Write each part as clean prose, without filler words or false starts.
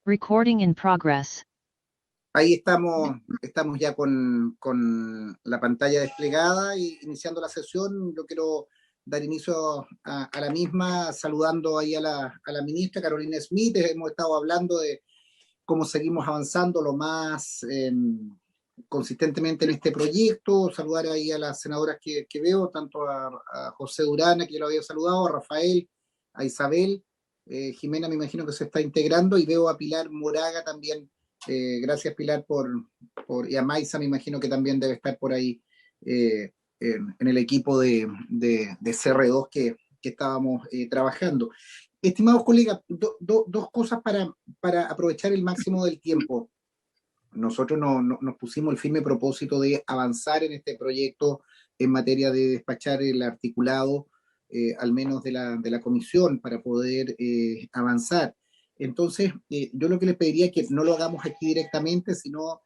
Recording in progress. Ahí estamos ya con la pantalla desplegada y iniciando la sesión. Yo quiero dar inicio a la misma, saludando ahí a la ministra Carolina Smith. Hemos estado hablando de cómo seguimos avanzando lo más consistentemente en este proyecto. Saludar ahí a las senadoras que veo, tanto a José Durana, que yo lo había saludado, a Rafael, a Isabel, Jimena me imagino que se está integrando, y veo a Pilar Moraga también. Gracias, Pilar, y a Maisa me imagino que también debe estar por ahí en el equipo de CR2 que estábamos trabajando. Estimados colegas, dos cosas para aprovechar el máximo del tiempo. Nosotros nos pusimos el firme propósito de avanzar en este proyecto en materia de despachar el articulado, al menos de la comisión, para poder avanzar. Entonces, yo lo que les pediría es que no lo hagamos aquí directamente, sino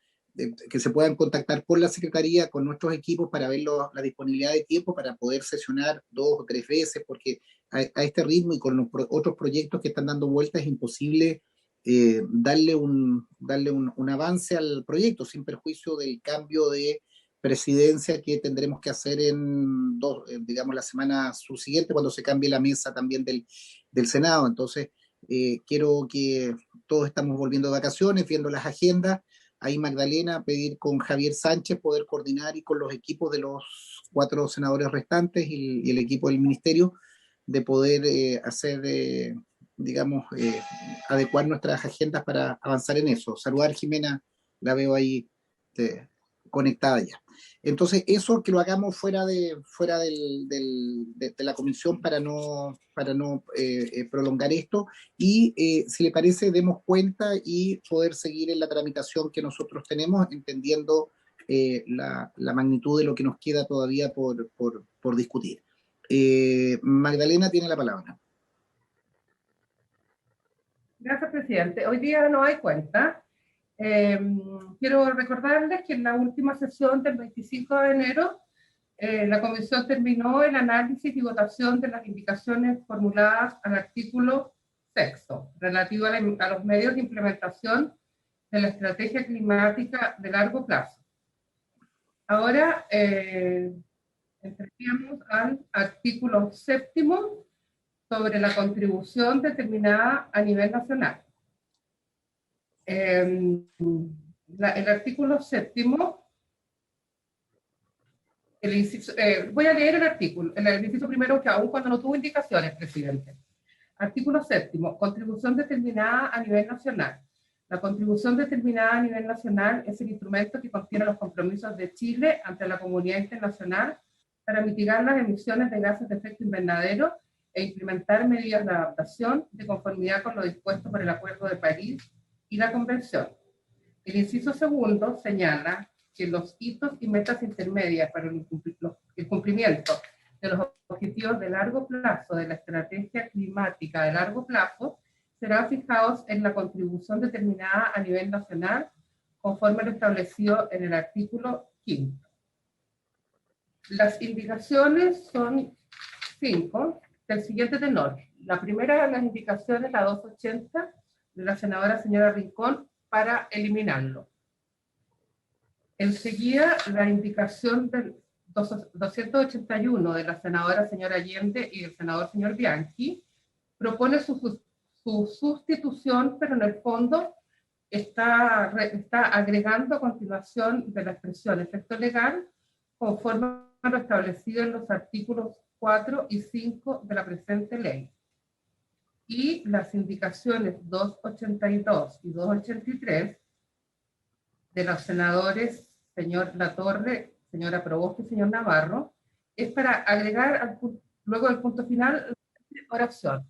que se puedan contactar con la Secretaría, con nuestros equipos, para ver la disponibilidad de tiempo para poder sesionar 2 o 3 veces, porque a este ritmo y con los otros proyectos que están dando vueltas es imposible darle un avance al proyecto, sin perjuicio del cambio de presidencia que tendremos que hacer digamos, la semana subsiguiente, cuando se cambie la mesa también del Senado. Entonces, quiero que todos estamos volviendo de vacaciones, viendo las agendas. Ahí Magdalena, pedir con Javier Sánchez poder coordinar, y con los equipos de los 4 senadores restantes y el equipo del ministerio, de poder hacer, digamos, adecuar nuestras agendas para avanzar en eso. Saludar, Jimena, la veo ahí conectada ya. Entonces, eso que lo hagamos fuera de la comisión, para no prolongar esto, y si le parece, demos cuenta y poder seguir en la tramitación que nosotros tenemos, entendiendo la magnitud de lo que nos queda todavía por discutir. Magdalena tiene la palabra. Gracias, presidente. Hoy día no hay cuenta. Quiero recordarles que en la última sesión del 25 de enero la comisión terminó el análisis y votación de las indicaciones formuladas al artículo 6, relativo a los medios de implementación de la estrategia climática de largo plazo. Ahora entraríamos al artículo 7 sobre la contribución determinada a nivel nacional. El artículo 7, voy a leer el artículo, el inciso primero, que aún cuando no tuvo indicaciones, presidente. Artículo 7, contribución determinada a nivel nacional. La contribución determinada a nivel nacional es el instrumento que contiene los compromisos de Chile ante la comunidad internacional para mitigar las emisiones de gases de efecto invernadero e implementar medidas de adaptación de conformidad con lo dispuesto por el Acuerdo de París y la Convención. El inciso segundo señala que los hitos y metas intermedias para el cumplimiento de los objetivos de largo plazo de la estrategia climática de largo plazo serán fijados en la contribución determinada a nivel nacional, conforme a lo establecido en el artículo 5. Las indicaciones son 5, del siguiente tenor. La primera de las indicaciones, la 280, de la senadora señora Rincón, para eliminarlo. Enseguida, la indicación del 281 de la senadora señora Allende y del senador señor Bianchi propone su sustitución, pero en el fondo está agregando a continuación de la expresión efecto legal, conforme a lo establecido en los artículos 4 y 5 de la presente ley. Y las indicaciones 282 y 283 de los senadores señor Latorre, señora Proboste y señor Navarro, es para agregar luego del punto final la oración.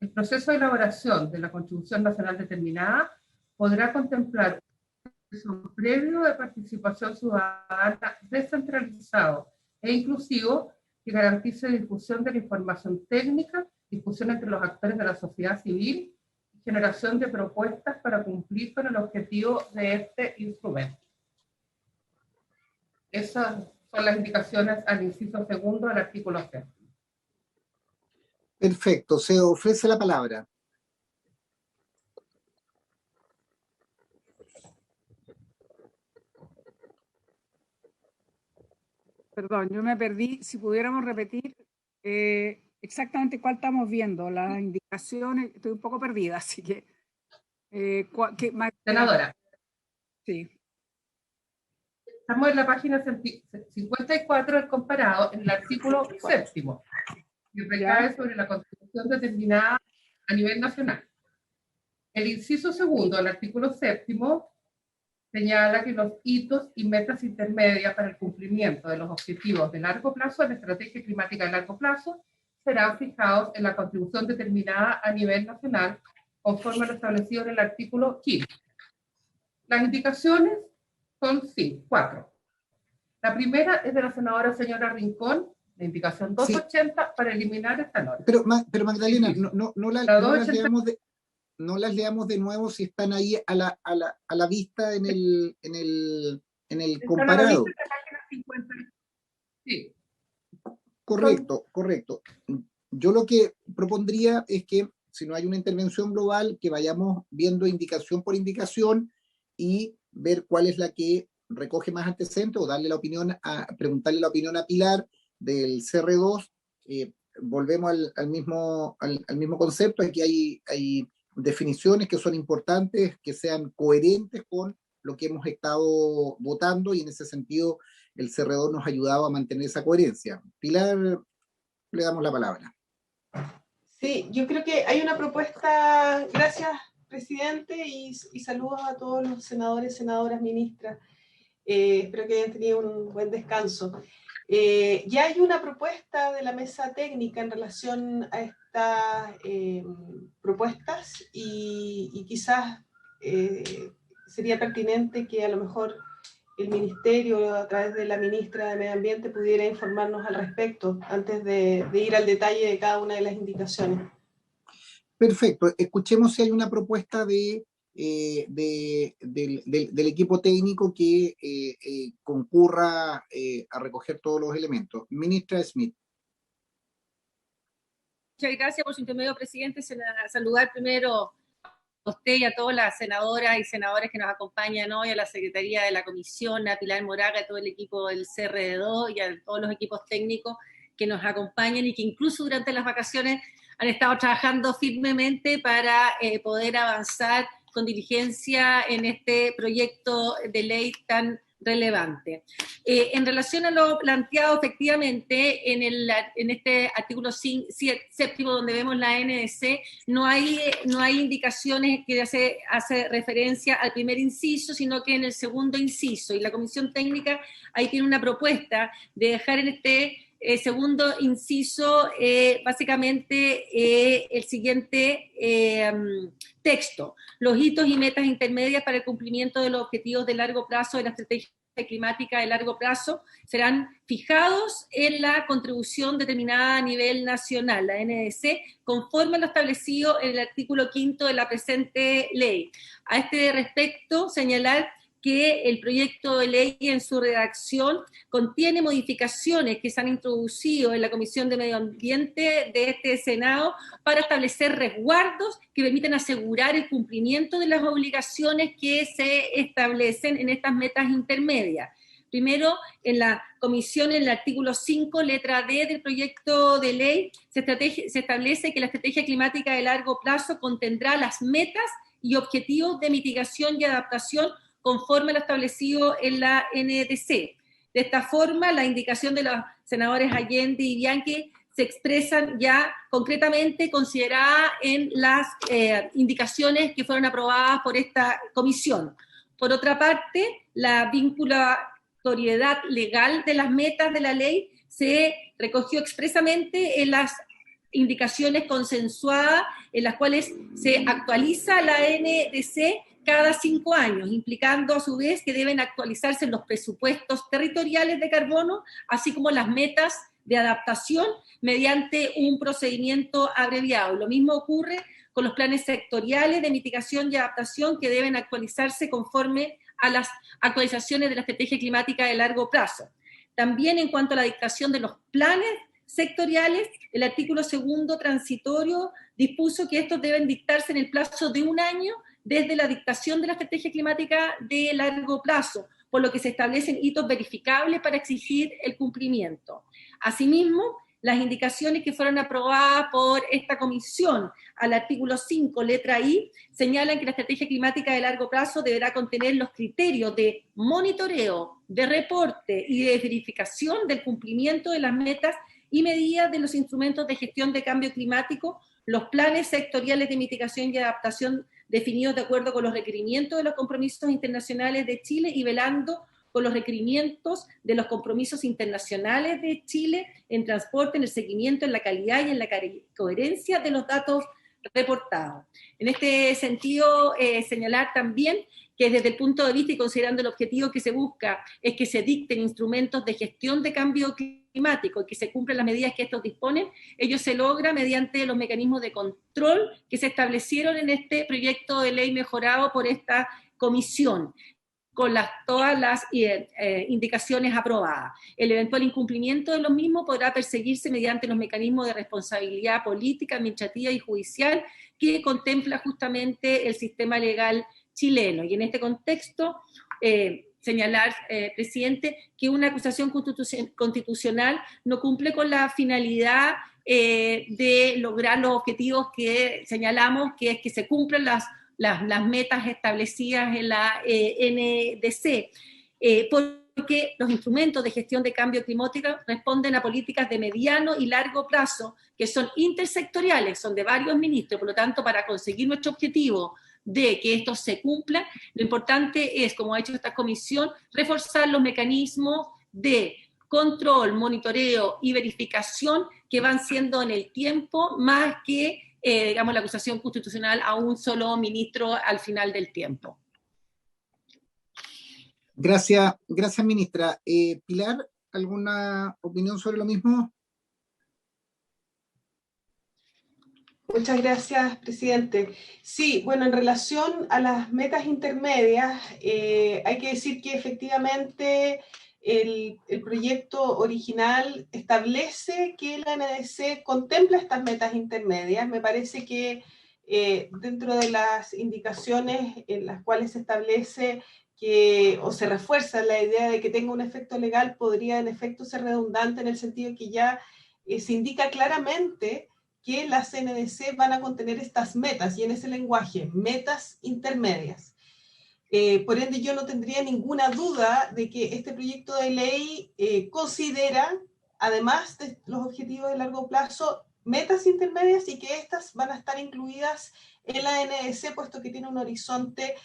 El proceso de elaboración de la Contribución Nacional Determinada podrá contemplar un proceso previo de participación ciudadana descentralizado e inclusivo que garantice difusión de la información técnica, discusión entre los actores de la sociedad civil y generación de propuestas para cumplir con el objetivo de este instrumento. Esas son las indicaciones al inciso segundo del artículo 6. Perfecto, se ofrece la palabra. Perdón, yo me perdí. Si pudiéramos repetir exactamente cuál estamos viendo, las indicaciones, estoy un poco perdida, así que... Senadora, sí. estamos en la página 54 del comparado, en el artículo 7º, que recae sobre la contribución determinada a nivel nacional. El inciso segundo del artículo 7º señala que los hitos y metas intermedias para el cumplimiento de los objetivos de largo plazo de la estrategia climática de largo plazo serán fijados en la contribución determinada a nivel nacional conforme a lo establecido en el artículo 15. Las indicaciones son 4. La primera es de la senadora señora Rincón, la indicación 280, para eliminar esta norma. Pero Magdalena, no las leamos de nuevo si están ahí a la vista en el comparado. Sí. Correcto. Yo lo que propondría es que, si no hay una intervención global, que vayamos viendo indicación por indicación y ver cuál es la que recoge más antecedentes, o preguntarle la opinión a Pilar del CR2. Volvemos al mismo concepto. Aquí hay definiciones que son importantes, que sean coherentes con lo que hemos estado votando, y en ese sentido el CR2 nos ha ayudado a mantener esa coherencia. Pilar, le damos la palabra. Sí, yo creo que hay una propuesta, gracias presidente, y saludos a todos los senadores, senadoras, ministras. Espero que hayan tenido un buen descanso. Ya hay una propuesta de la mesa técnica en relación a estas propuestas, y quizás sería pertinente que a lo mejor el ministerio, a través de la ministra de Medio Ambiente, pudiera informarnos al respecto antes de ir al detalle de cada una de las indicaciones. Perfecto. Escuchemos si hay una propuesta del equipo técnico que concurra a recoger todos los elementos. Ministra Smith. Muchas gracias por su intermedio, presidente. Saludar primero a usted y a todas las senadoras y senadores que nos acompañan hoy, a la Secretaría de la Comisión, a Pilar Moraga, a todo el equipo del CR2 y a todos los equipos técnicos que nos acompañan y que incluso durante las vacaciones han estado trabajando firmemente para poder avanzar con diligencia en este proyecto de ley tan relevante. En relación a lo planteado, efectivamente, en este artículo 7º, donde vemos la NDC, no hay indicaciones que hace referencia al primer inciso, sino que en el segundo inciso, y la Comisión Técnica ahí tiene una propuesta de dejar en este segundo inciso, básicamente el siguiente texto: los hitos y metas intermedias para el cumplimiento de los objetivos de largo plazo de la estrategia climática de largo plazo serán fijados en la contribución determinada a nivel nacional, la NDC, conforme a lo establecido en el artículo 5 de la presente ley. A este respecto, señalar que el proyecto de ley en su redacción contiene modificaciones que se han introducido en la Comisión de Medio Ambiente de este Senado para establecer resguardos que permiten asegurar el cumplimiento de las obligaciones que se establecen en estas metas intermedias. Primero, en la comisión, en el artículo 5, letra D del proyecto de ley, se establece que la estrategia climática de largo plazo contendrá las metas y objetivos de mitigación y adaptación conforme a lo establecido en la NDC. De esta forma, la indicación de los senadores Allende y Bianchi se expresan ya concretamente consideradas en las indicaciones que fueron aprobadas por esta comisión. Por otra parte, la vinculatoriedad legal de las metas de la ley se recogió expresamente en las indicaciones consensuadas, en las cuales se actualiza la NDC cada 5 años, implicando a su vez que deben actualizarse los presupuestos territoriales de carbono, así como las metas de adaptación mediante un procedimiento abreviado. Lo mismo ocurre con los planes sectoriales de mitigación y adaptación, que deben actualizarse conforme a las actualizaciones de la estrategia climática de largo plazo. También, en cuanto a la dictación de los planes sectoriales, el artículo 2º transitorio dispuso que estos deben dictarse en el plazo de 1 año desde la dictación de la estrategia climática de largo plazo, por lo que se establecen hitos verificables para exigir el cumplimiento. Asimismo, las indicaciones que fueron aprobadas por esta comisión al artículo 5, letra I, señalan que la estrategia climática de largo plazo deberá contener los criterios de monitoreo, de reporte y de verificación del cumplimiento de las metas y medidas de los instrumentos de gestión de cambio climático, los planes sectoriales de mitigación y adaptación definidos de acuerdo con los requerimientos de los compromisos internacionales de Chile y velando con los requerimientos de los compromisos internacionales de Chile en transporte, en el seguimiento, en la calidad y en la coherencia de los datos reportados. En este sentido, señalar también que desde el punto de vista y considerando el objetivo que se busca es que se dicten instrumentos de gestión de cambio climático y que se cumplan las medidas que estos disponen, ello se logra mediante los mecanismos de control que se establecieron en este proyecto de ley mejorado por esta comisión, con todas las indicaciones aprobadas. El eventual incumplimiento de los mismos podrá perseguirse mediante los mecanismos de responsabilidad política, administrativa y judicial que contempla justamente el sistema legal chileno. Y en este contexto, señalar, presidente, que una acusación constitucional no cumple con la finalidad de lograr los objetivos que señalamos, que es que se cumplan las metas establecidas en la NDC, porque los instrumentos de gestión de cambio climático responden a políticas de mediano y largo plazo que son intersectoriales, son de varios ministros, por lo tanto, para conseguir nuestro objetivo de que esto se cumpla, lo importante es, como ha hecho esta comisión, reforzar los mecanismos de control, monitoreo y verificación que van siendo en el tiempo más que digamos, la acusación constitucional a un solo ministro al final del tiempo. Gracias, ministra. Pilar, ¿alguna opinión sobre lo mismo? Muchas gracias, presidente. Sí, bueno, en relación a las metas intermedias, hay que decir que efectivamente el proyecto original establece que la NDC contempla estas metas intermedias. Me parece que dentro de las indicaciones en las cuales se establece que, o se refuerza la idea de que tenga un efecto legal, podría en efecto ser redundante en el sentido de que ya se indica claramente que las NDC van a contener estas metas, y en ese lenguaje, metas intermedias. Por ende, yo no tendría ninguna duda de que este proyecto de ley considera, además de los objetivos de largo plazo, metas intermedias y que estas van a estar incluidas en la NDC, puesto que tiene un horizonte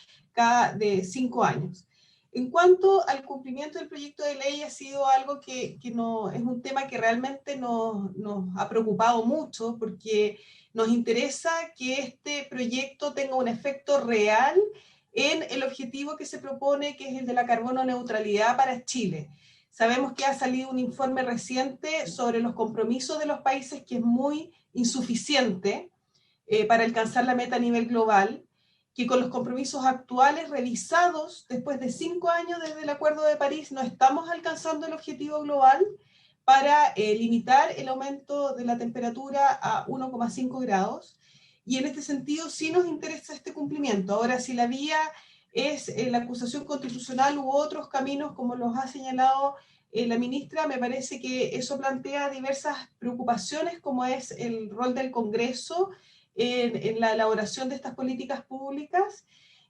de 5 años. En cuanto al cumplimiento del proyecto de ley, ha sido algo que no, es un tema que realmente nos ha preocupado mucho, porque nos interesa que este proyecto tenga un efecto real en el objetivo que se propone, que es el de la carbono neutralidad para Chile. Sabemos que ha salido un informe reciente sobre los compromisos de los países que es muy insuficiente para alcanzar la meta a nivel global, que con los compromisos actuales revisados después de 5 años desde el Acuerdo de París no estamos alcanzando el objetivo global para limitar el aumento de la temperatura a 1,5 grados. Y en este sentido sí nos interesa este cumplimiento. Ahora, si la vía es la acusación constitucional u otros caminos, como los ha señalado la ministra, me parece que eso plantea diversas preocupaciones, como es el rol del Congreso en la elaboración de estas políticas públicas,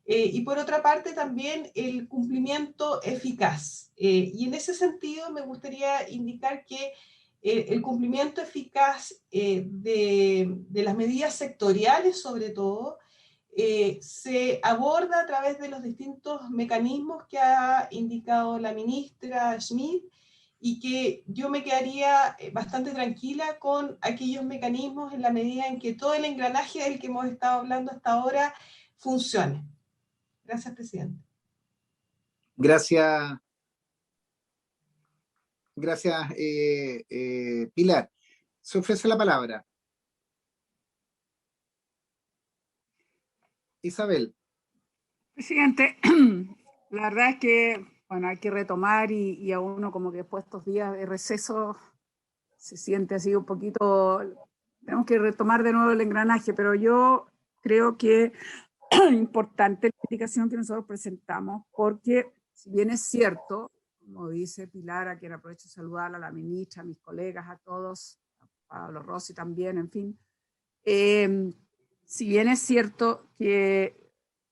y por otra parte también el cumplimiento eficaz. Y en ese sentido me gustaría indicar que el cumplimiento eficaz de las medidas sectoriales, sobre todo, se aborda a través de los distintos mecanismos que ha indicado la ministra Schmidt, y que yo me quedaría bastante tranquila con aquellos mecanismos en la medida en que todo el engranaje del que hemos estado hablando hasta ahora funcione. Gracias, presidente. Gracias, Pilar. Se ofrece la palabra. Isabel. Presidente, la verdad es que, bueno, hay que retomar y a uno como que después de estos días de receso se siente así un poquito, tenemos que retomar de nuevo el engranaje, pero yo creo que es importante la explicación que nosotros presentamos, porque si bien es cierto, como dice Pilar, a quien aprovecho de saludar, a la ministra, a mis colegas, a todos, a Pablo Rossi también, en fin, si bien es cierto que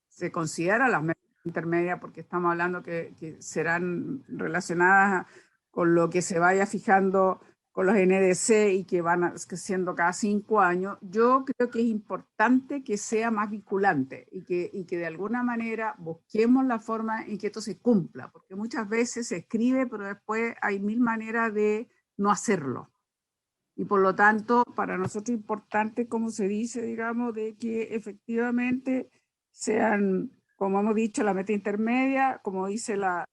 se considera las metas intermedias, porque estamos hablando que serán relacionadas con lo que se vaya fijando con los NDC y que van siendo cada 5 años, yo creo que es importante que sea más vinculante y que de alguna manera busquemos la forma en que esto se cumpla, porque muchas veces se escribe, pero después hay 1000 maneras de no hacerlo. Y por lo tanto, para nosotros es importante, como se dice, digamos, de que efectivamente sean, como hemos dicho, la meta intermedia, como dice la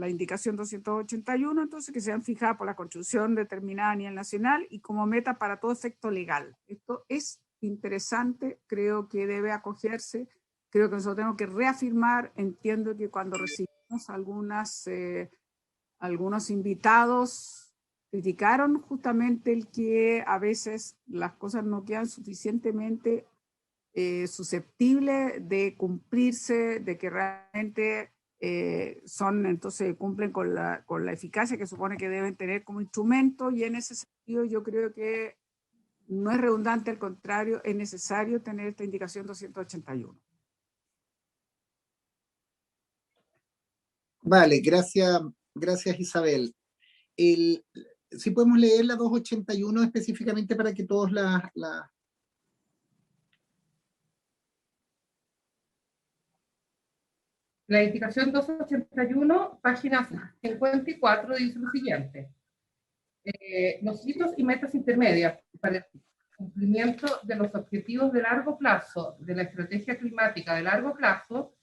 indicación 281, entonces que sean fijadas por la Constitución determinada a nivel nacional y como meta para todo efecto legal. Esto es interesante, creo que debe acogerse, creo que nosotros tenemos que reafirmar, entiendo que cuando recibimos algunos invitados, criticaron justamente el que a veces las cosas no quedan suficientemente susceptibles de cumplirse, de que realmente entonces cumplen con la eficacia que supone que deben tener como instrumento, y en ese sentido yo creo que no es redundante, al contrario, es necesario tener esta indicación 281. Vale, gracias Isabel. Si podemos leer la 281 específicamente para que todos la... La indicación 281, página 54, dice lo siguiente. Los hitos y metas intermedias para el cumplimiento de los objetivos de largo plazo de la estrategia climática de largo plazo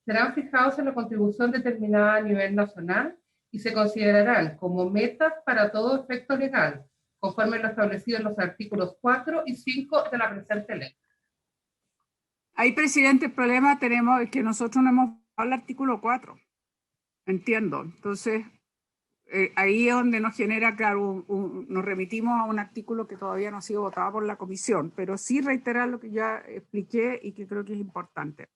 serán fijados en la contribución determinada a nivel nacional y se considerarán como metas para todo efecto legal, conforme lo establecido en los artículos 4 y 5 de la presente ley. Ahí, presidente, el problema tenemos es que nosotros no hemos al artículo 4, entiendo. Entonces, ahí es donde nos genera, claro, nos remitimos a un artículo que todavía no ha sido votado por la comisión, pero sí reiterar lo que ya expliqué y que creo que es importante.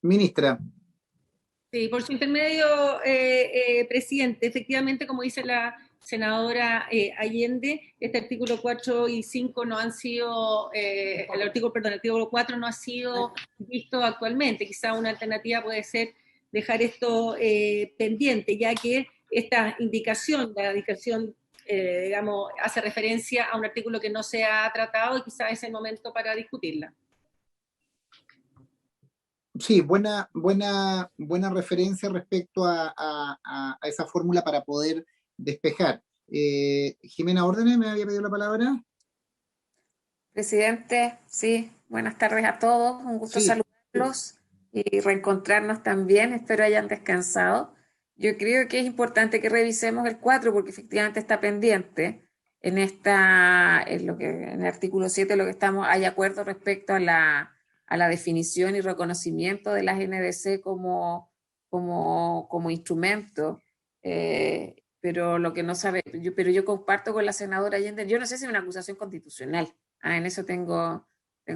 Ministra. Sí, por su intermedio, presidente, efectivamente, como dice la senadora Allende, este artículo 4 y 5 no han sido, el artículo 4 no ha sido visto actualmente. Quizá una alternativa puede ser dejar esto pendiente, ya que esta indicación, digamos, hace referencia a un artículo que no se ha tratado y quizá es el momento para discutirla. Sí, buena referencia respecto a esa fórmula para poder despejar. Jimena Órdenes me había pedido la palabra. Presidente, sí, buenas tardes a todos, un gusto saludarlos y reencontrarnos también, espero hayan descansado. Yo creo que es importante que revisemos el 4 porque efectivamente está pendiente en el artículo 7 lo que hay acuerdo respecto a la definición y reconocimiento de las NDC como instrumento, pero lo que no sabe, pero yo comparto con la senadora Allende, yo no sé si es una acusación constitucional, en eso tengo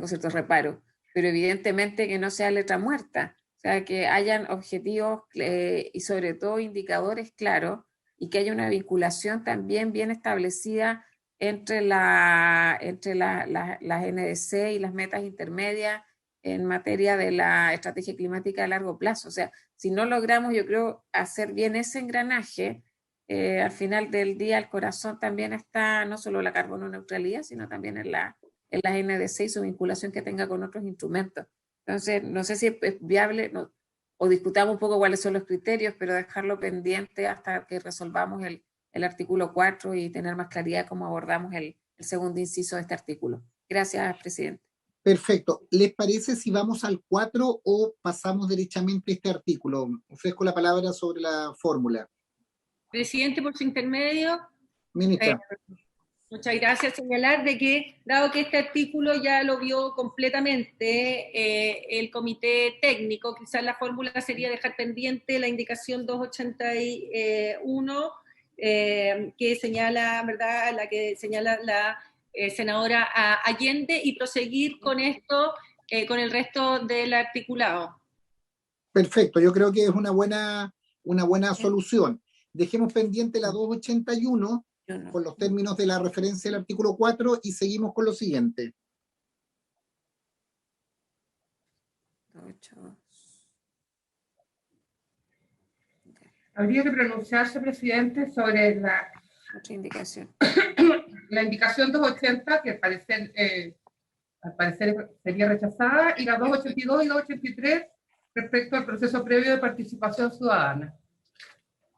ciertos reparos, pero evidentemente que no sea letra muerta, o sea, que hayan objetivos y sobre todo indicadores claros y que haya una vinculación también bien establecida entre las NDC y las metas intermedias en materia de la estrategia climática a largo plazo. O sea, si no logramos, yo creo, hacer bien ese engranaje, al final del día el corazón también está no solo la carbono neutralidad, sino también en las NDC y su vinculación que tenga con otros instrumentos. Entonces, no sé si es viable, o discutamos un poco cuáles son los criterios, pero dejarlo pendiente hasta que resolvamos el artículo 4 y tener más claridad cómo abordamos el segundo inciso de este artículo. Gracias, presidente. Perfecto. ¿Les parece si vamos al 4 o pasamos derechamente a este artículo? Ofrezco la palabra sobre la fórmula. Presidente, por su intermedio. Ministra. Muchas gracias. Señalar de que, dado que este artículo ya lo vio completamente el comité técnico, quizás la fórmula sería dejar pendiente la indicación 281, que señala, ¿verdad?, la que señala la senadora Allende, y proseguir con esto, con el resto del articulado. Perfecto, yo creo que es una buena solución. Dejemos pendiente la 281 con los términos de la referencia del artículo 4 y seguimos con lo siguiente. Habría que pronunciarse, presidente, sobre Otra indicación. la indicación 280, que al parecer sería rechazada, y la 282 y 283 respecto al proceso previo de participación ciudadana,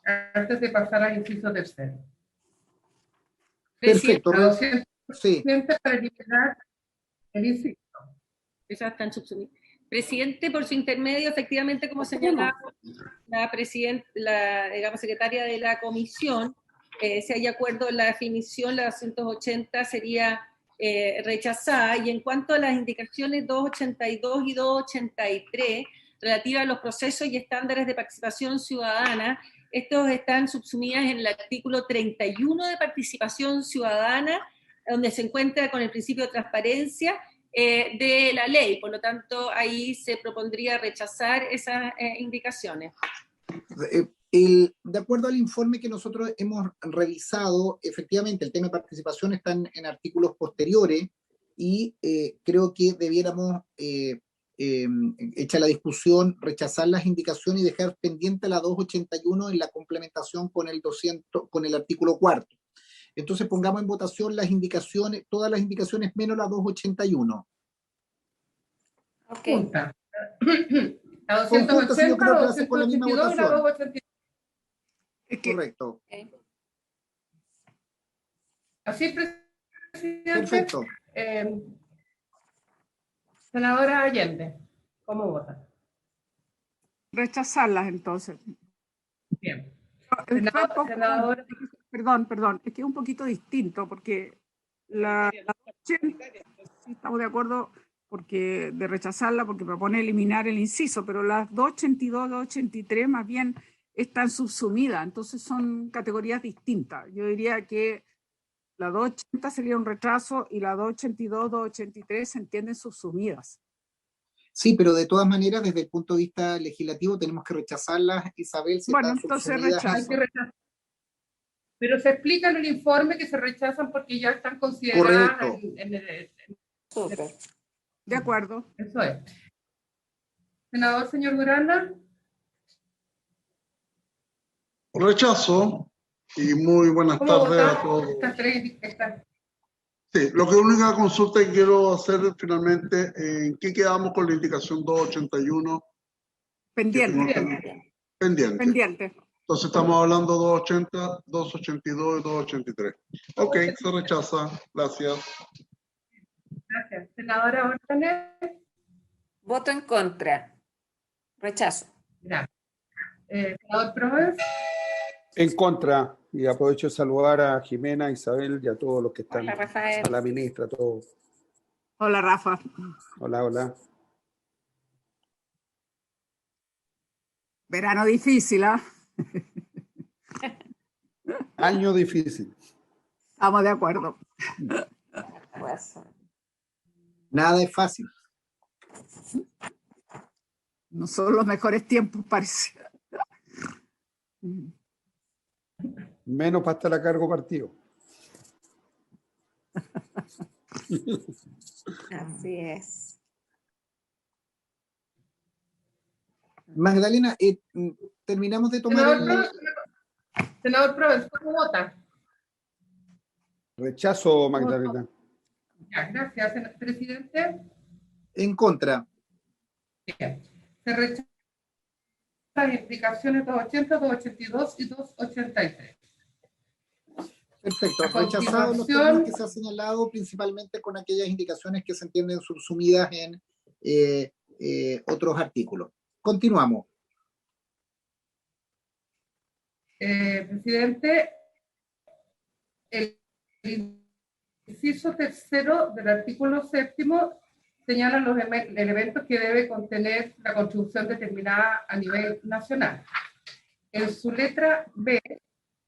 antes de pasar al inciso tercero. Perfecto. La 200 Sí. para eliminar el inciso. Esas están subsumidas. Presidente, por su intermedio, efectivamente, como señalaba la digamos, secretaria de la comisión, si hay acuerdo en la definición, la 280 sería rechazada. Y en cuanto a las indicaciones 282 y 283, relativas a los procesos y estándares de participación ciudadana, estos están subsumidas en el artículo 31 de participación ciudadana, donde se encuentra con el principio de transparencia de la ley. Por lo tanto, ahí se propondría rechazar esas indicaciones. De acuerdo al informe que nosotros hemos revisado, efectivamente el tema de participación está en artículos posteriores y creo que debiéramos, hecha la discusión, rechazar las indicaciones y dejar pendiente la 281 en la complementación con el 200, con el artículo 4. Entonces pongamos en votación las indicaciones, todas las indicaciones menos la 281. Ok. Junta. La Conjunta, sí, yo 280, creo la que va a ser con la misma 282 y la votación. 283. Es que, Correcto. Okay. Así, presidente. Perfecto. Senadora Allende, ¿cómo vota? rechazarlas entonces. Bien. Senadora, perdón, es que es un poquito distinto porque la 80, sí estamos de acuerdo porque de rechazarla porque propone eliminar el inciso, pero las 282, 283 más bien están subsumidas, entonces son categorías distintas. Yo diría que la 280 sería un retraso y la 282, 283 se entienden subsumidas. Sí, pero de todas maneras, desde el punto de vista legislativo, tenemos que rechazarlas, Isabel, si Bueno, están entonces subsumidas. rechazo. Hay que rechazar. Pero se explica en el informe que se rechazan porque ya están consideradas Correcto. en el... Súper. De acuerdo. Eso es. Senador, señor Durana. Rechazo y muy buenas ¿Cómo tardes a votar todos. estas tres? Sí, lo que única consulta que quiero hacer finalmente, ¿en qué quedamos con la indicación 281? Pendiente. Pendiente. Pendiente. Entonces estamos hablando 280, 282 y 283. Ok, se rechaza. Gracias. Gracias. Senadora Ortanes. Voto en contra. Rechazo. Gracias. Senador Proves. En contra, y aprovecho de saludar a Jimena, Isabel y a todos los que están. Hola, Rafael. A la ministra, a todos. Hola, Rafa. Hola, hola. Verano difícil, ¿ah? Año difícil. Estamos de acuerdo. Pues, Nada es fácil. No son los mejores tiempos, parece. Menos para estar a cargo partido. así es. Magdalena, terminamos de tomar Senador Proves, ¿cómo vota? Rechazo, Magdalena. Ya, gracias, presidente. en contra. Bien. Se rechazan las indicaciones 280, 282 y 283. Perfecto. A Rechazados los continuación- términos que se ha señalado, principalmente con aquellas indicaciones que se entienden subsumidas en otros artículos. Continuamos. Presidente, el inciso tercero del artículo 7º señala los elementos que debe contener la contribución determinada a nivel nacional. En su letra B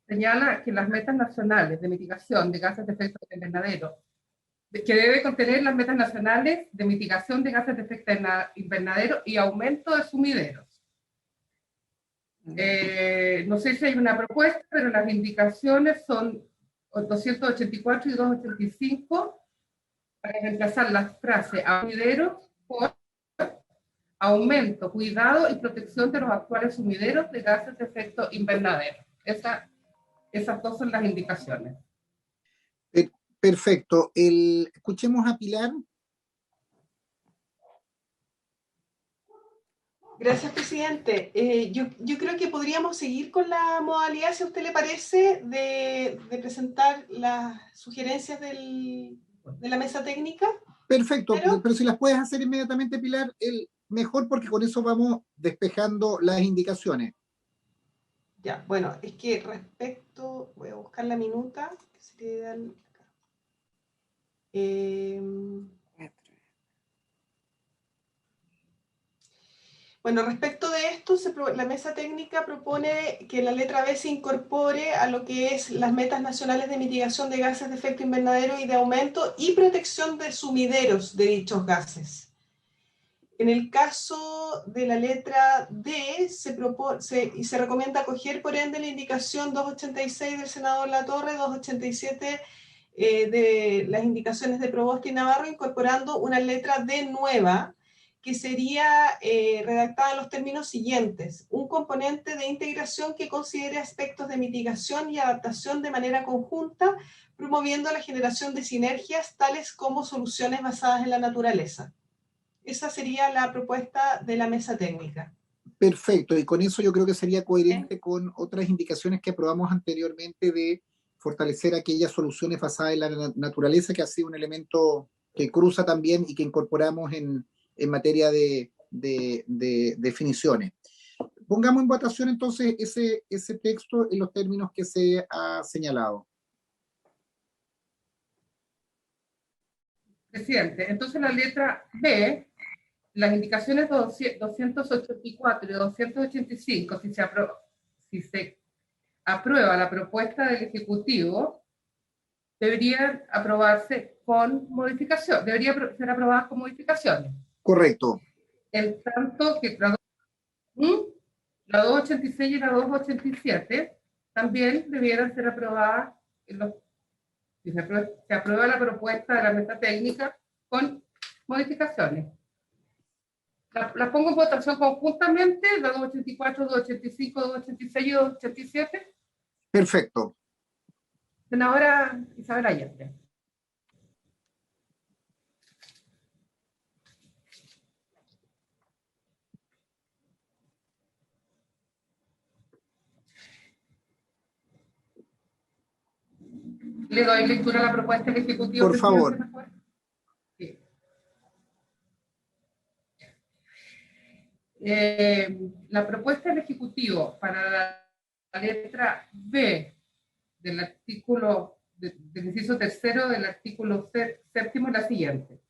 señala que las metas nacionales de mitigación de gases de efecto invernadero que debe contener las metas nacionales de mitigación de gases de efecto invernadero y aumento de sumideros. No sé si hay una propuesta, pero las indicaciones son 284 y 285 para reemplazar las frases sumideros por aumento, cuidado y protección de los actuales sumideros de gases de efecto invernadero. Esas dos son las indicaciones. Perfecto. Escuchemos a Pilar. Gracias, presidente. Yo creo que podríamos seguir con la modalidad, si a usted le parece, de presentar las sugerencias de la mesa técnica. Perfecto, pero si las puedes hacer inmediatamente, Pilar, mejor, porque con eso vamos despejando las indicaciones. Ya, bueno, es que respecto, voy a buscar la minuta, que sería ideal. Bueno, respecto de esto, la mesa técnica propone que la letra B se incorpore a lo que es las metas nacionales de mitigación de gases de efecto invernadero y de aumento y protección de sumideros de dichos gases. En el caso de la letra D, se recomienda acoger, por ende, la indicación 286 del senador Latorre, 287 de las indicaciones de Proboste y Navarro, incorporando una letra D nueva, que sería redactada en los términos siguientes: un componente de integración que considere aspectos de mitigación y adaptación de manera conjunta, promoviendo la generación de sinergias tales como soluciones basadas en la naturaleza. Esa sería la propuesta de la mesa técnica. Perfecto, y con eso yo creo que sería coherente con otras indicaciones que aprobamos anteriormente de fortalecer aquellas soluciones basadas en la naturaleza, que ha sido un elemento que cruza también y que incorporamos en materia de definiciones. Pongamos en votación entonces ese texto en los términos que se ha señalado. Presidente, entonces la letra B, las indicaciones 284 y 285, si se aprueba la propuesta del Ejecutivo, deberían aprobarse con modificación, deberían ser aprobadas con modificaciones. Correcto. En tanto que la 286 y la 287 también debieran ser aprobadas, si se aprueba la propuesta de la mesa técnica con modificaciones. Las pongo en votación conjuntamente, la 284, 285, 286 y 287. Perfecto. Senadora Isabel Allende. Le doy lectura a la propuesta del Ejecutivo. Por favor. Sí. La propuesta del Ejecutivo para la letra B del artículo, del inciso tercero del artículo séptimo es la siguiente: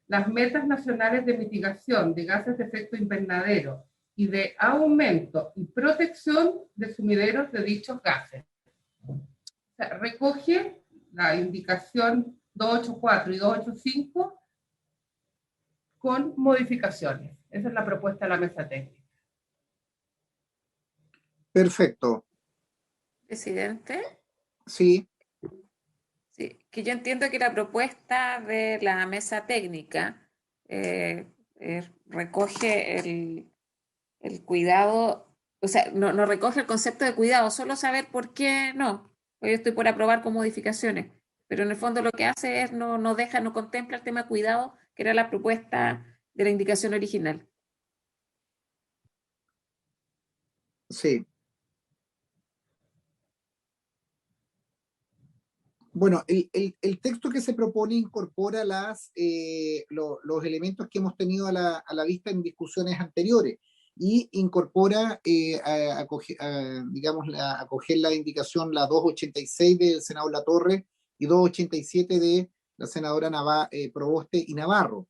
las metas nacionales de mitigación de gases de efecto invernadero y de aumento y protección de sumideros de dichos gases. O sea, recoge la indicación 284 y 285 con modificaciones. Esa es la propuesta de la mesa técnica. Perfecto. Presidente. Sí. Sí, que yo entiendo que la propuesta de la mesa técnica recoge el cuidado, o sea, no recoge el concepto de cuidado, solo saber por qué no. Yo estoy por aprobar con modificaciones, pero en el fondo lo que hace es no contempla el tema de cuidado, que era la propuesta de la indicación original. Sí. Bueno, el texto que se propone incorpora los elementos que hemos tenido a la vista en discusiones anteriores y incorpora, acoger la indicación, la 286 del senador Latorre y 287 de la senadora Proboste y Navarro,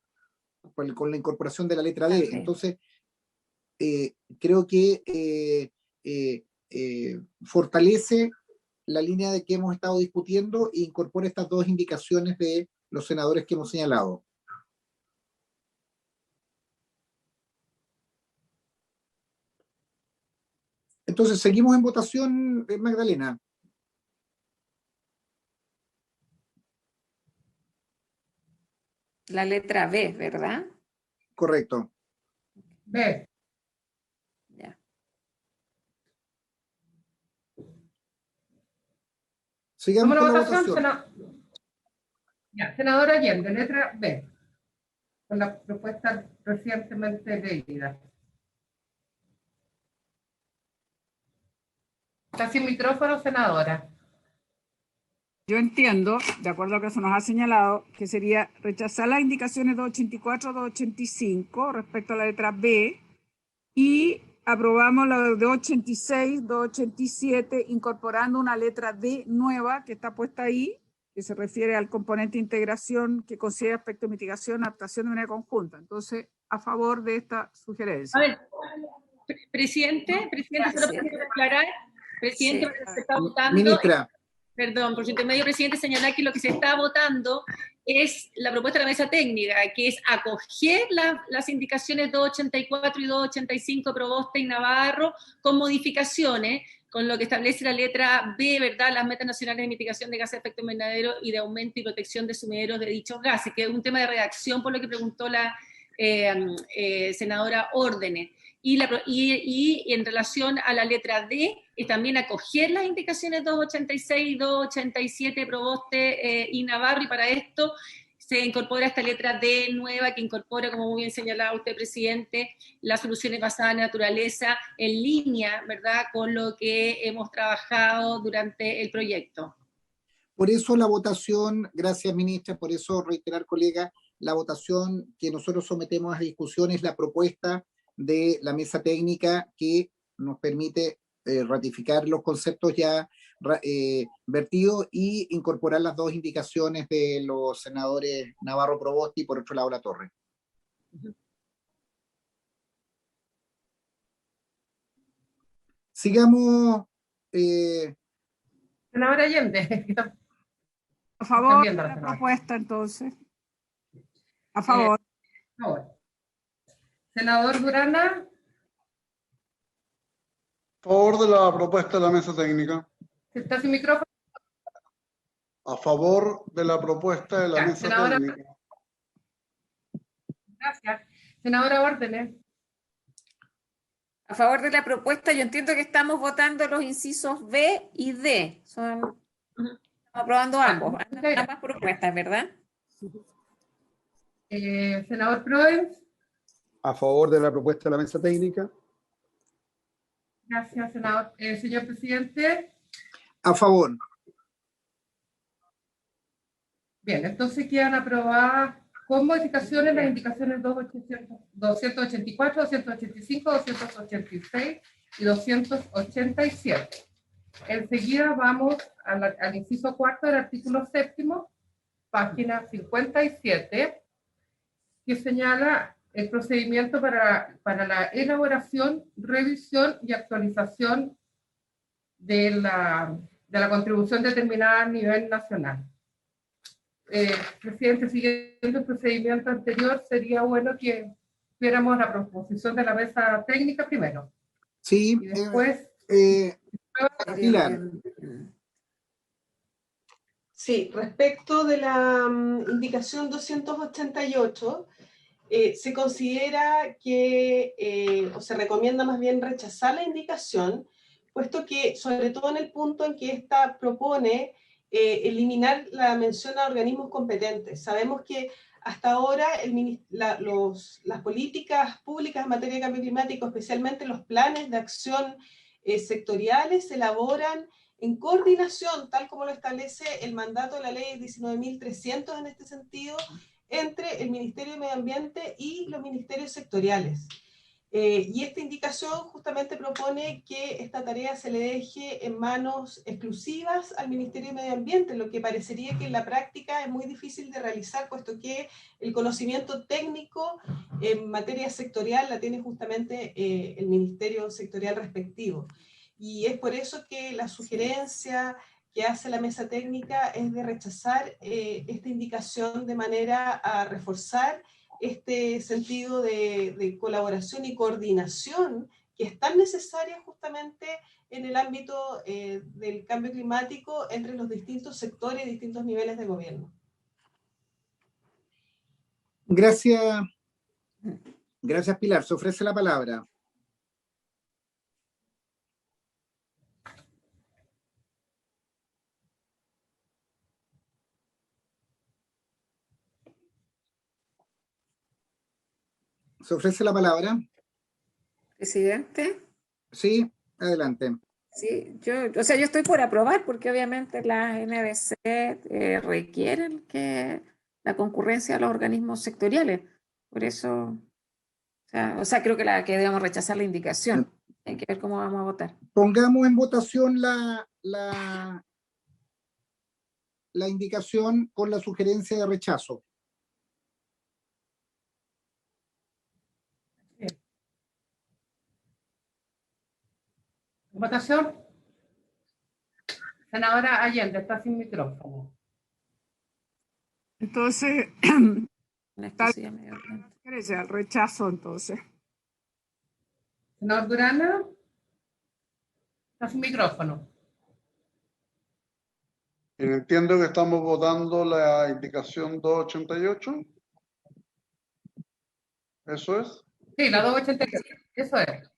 con la incorporación de la letra D. Entonces, creo que fortalece la línea de que hemos estado discutiendo e incorpora estas dos indicaciones de los senadores que hemos señalado. Entonces, seguimos en votación, Magdalena. La letra B, ¿verdad? Correcto. B. Ya. Sigamos Vamos a con la la votación. votación. Ya, senadora Allende, letra B, con la propuesta recientemente leída. Está sin micrófono, senadora. Yo entiendo, de acuerdo a lo que se nos ha señalado, que sería rechazar las indicaciones 284, 285 respecto a la letra B y aprobamos la de 286, 287, incorporando una letra D nueva que está puesta ahí, que se refiere al componente de integración que considera aspecto de mitigación, adaptación de manera conjunta. Entonces, a favor de esta sugerencia. A ver, presidente, solo para aclarar, presidente, Sí. se está votando. Ministra. Perdón, por su intermedio, presidente, señalar que lo que se está votando es la propuesta de la mesa técnica, que es acoger las indicaciones 284 y 285 Proboste y Navarro con modificaciones, con lo que establece la letra B, ¿verdad? Las metas nacionales de mitigación de gases de efecto invernadero y de aumento y protección de sumideros de dichos gases, que es un tema de redacción por lo que preguntó la senadora Órdenes. Y en relación a la letra D, es también acoger las indicaciones 286 y 287 Proboste y Navarro, y para esto se incorpora esta letra D nueva que incorpora, como muy bien señalaba usted, presidente, las soluciones basadas en naturaleza en línea, ¿verdad?, con lo que hemos trabajado durante el proyecto. Por eso la votación, gracias ministra, por eso reiterar, colega, la votación que nosotros sometemos a discusión es la propuesta de la mesa técnica que nos permite ratificar los conceptos ya vertidos y incorporar las dos indicaciones de los senadores Navarro Proboste y por otro lado La Torre. Sigamos. Senadora Allende. A favor de Viendo la la senadora. propuesta, entonces. A favor. Ahora. Senador Durana. A favor de la propuesta de la mesa técnica. ¿Está sin micrófono? A favor de la propuesta de la Ya, mesa senadora. técnica. Gracias. Senadora Órdenes. A favor de la propuesta, yo entiendo que estamos votando los incisos B y D. Estamos aprobando ambos, ambas propuestas, ¿verdad? Senador Proens. A favor de la propuesta de la mesa técnica. Gracias, senador. Señor presidente. A favor. Bien, entonces quedan aprobadas con modificaciones las indicaciones 284, 285, 286 y 287. Enseguida vamos al inciso cuarto del artículo séptimo, página 57, que señala el procedimiento para la elaboración, revisión y actualización de la contribución determinada a nivel nacional. Presidente, siguiendo el procedimiento anterior, sería bueno que viéramos la proposición de la mesa técnica primero. Sí. Y después... Pilar. Sí, respecto de la indicación 288, se considera que, o se recomienda más bien rechazar la indicación, puesto que, sobre todo en el punto en que ésta propone eliminar la mención a organismos competentes. Sabemos que hasta ahora las políticas públicas en materia de cambio climático, especialmente los planes de acción sectoriales, se elaboran en coordinación, tal como lo establece el mandato de la ley 19.300 en este sentido, entre el Ministerio de Medio Ambiente y los ministerios sectoriales. Y esta indicación justamente propone que esta tarea se le deje en manos exclusivas al Ministerio de Medio Ambiente, lo que parecería que en la práctica es muy difícil de realizar, puesto que el conocimiento técnico en materia sectorial la tiene justamente el ministerio sectorial respectivo. Y es por eso que la sugerencia que hace la mesa técnica es de rechazar esta indicación de manera a reforzar este sentido de colaboración y coordinación que es tan necesaria justamente en el ámbito del cambio climático entre los distintos sectores y distintos niveles de gobierno. Gracias, gracias Pilar. Se ofrece la palabra. Se ofrece la palabra. Presidente. Sí, adelante. Sí, yo estoy por aprobar porque obviamente las NBC requieren que la concurrencia de los organismos sectoriales. Por eso, creo que debemos rechazar la indicación. Hay que ver cómo vamos a votar. Pongamos en votación la indicación con la sugerencia de rechazo. Votación. Senadora Allende, está sin micrófono. Entonces, el rechazo, entonces. Senador Durana, está sin micrófono. Entiendo que estamos votando la indicación 288. ¿Eso es? Sí, la 288. Eso es.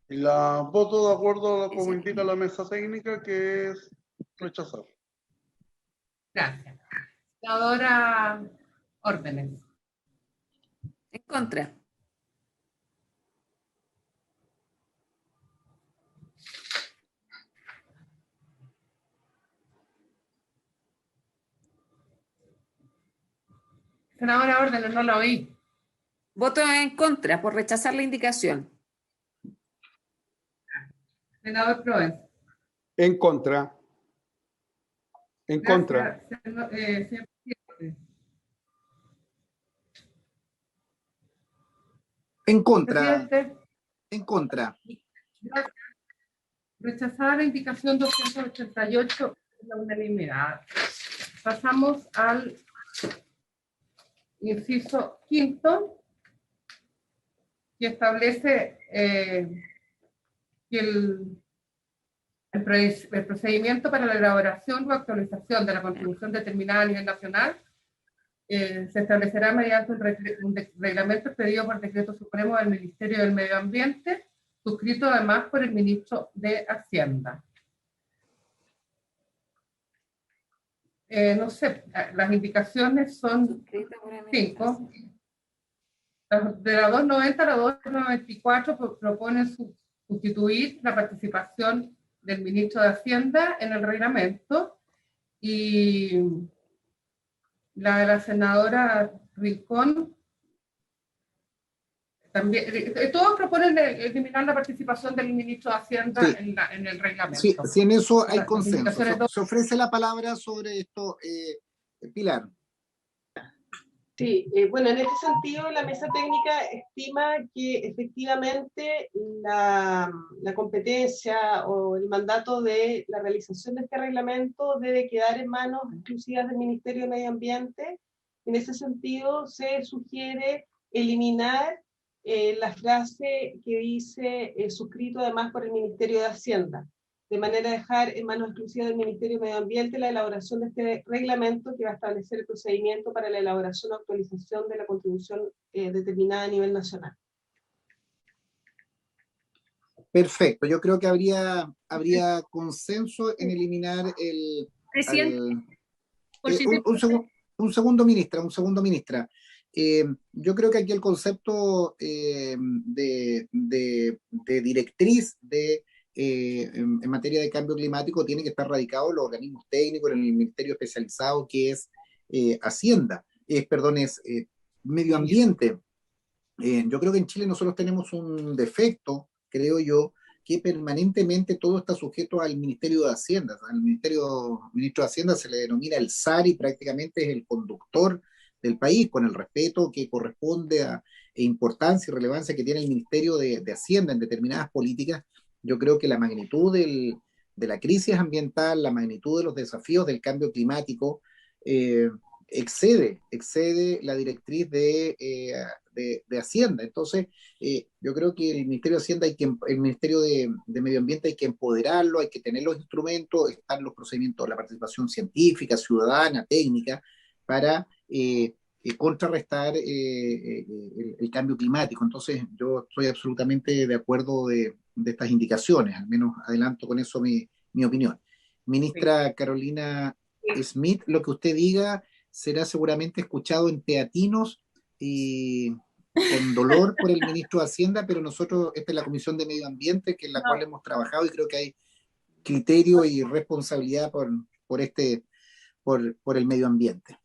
Y la voto de acuerdo a como indica la mesa técnica, que es rechazar. Gracias. Senadora Órdenes. En contra. Senadora Órdenes, no la oí. Voto en contra por rechazar la indicación. Senador Proens. En contra. En contra. Señor presidente. En contra. Presidente. En contra. Gracias. Rechazada la indicación 288 de la unanimidad. Pasamos al inciso quinto, que establece que el procedimiento para la elaboración o actualización de la contribución determinada a nivel nacional se establecerá mediante un reglamento expedido por decreto supremo del Ministerio del Medio Ambiente, suscrito además por el ministro de Hacienda. No sé, las indicaciones son 5. De la 290 a la 294 proponen sustituir la participación del ministro de Hacienda en el reglamento, y la de la senadora Rincón también. Todos proponen eliminar la participación del ministro de Hacienda Sí. en el reglamento. Sí, sí, en eso hay Las consenso. indicaciones Se ofrece la palabra sobre esto, Pilar. Sí, bueno, en este sentido la mesa técnica estima que efectivamente la competencia o el mandato de la realización de este reglamento debe quedar en manos exclusivas del Ministerio de Medio Ambiente. En ese sentido se sugiere eliminar la frase que dice suscrito además por el Ministerio de Hacienda, de manera a dejar en manos exclusivas del Ministerio de Medio Ambiente la elaboración de este reglamento que va a establecer el procedimiento para la elaboración o actualización de la contribución determinada a nivel nacional. Perfecto, yo creo que habría consenso en eliminar el... Presidente, un segundo, ministra. Yo creo que aquí el concepto de directriz en materia de cambio climático tiene que estar radicado en los organismos técnicos, en el ministerio especializado que es Hacienda, es Medio Ambiente. Yo creo que en Chile nosotros tenemos un defecto, creo yo, que permanentemente todo está sujeto al Ministerio de Hacienda. Al ministro de Hacienda se le denomina el zar y prácticamente es el conductor del país, con el respeto que corresponde e importancia y relevancia que tiene el Ministerio de Hacienda en determinadas políticas. Yo creo que la magnitud de la crisis ambiental, la magnitud de los desafíos del cambio climático, excede la directriz de Hacienda. Entonces, yo creo que el Ministerio de Hacienda, el Ministerio de Medio Ambiente hay que empoderarlo, hay que tener los instrumentos, están los procedimientos, la participación científica, ciudadana, técnica, para contrarrestar el cambio climático. Entonces, yo estoy absolutamente de acuerdo de estas indicaciones, al menos adelanto con eso mi opinión. Ministra Carolina Smith, lo que usted diga será seguramente escuchado en teatinos y con dolor por el ministro de Hacienda, pero nosotros, esta es la Comisión de Medio Ambiente, que es la cual hemos trabajado, y creo que hay criterio y responsabilidad por el medio ambiente.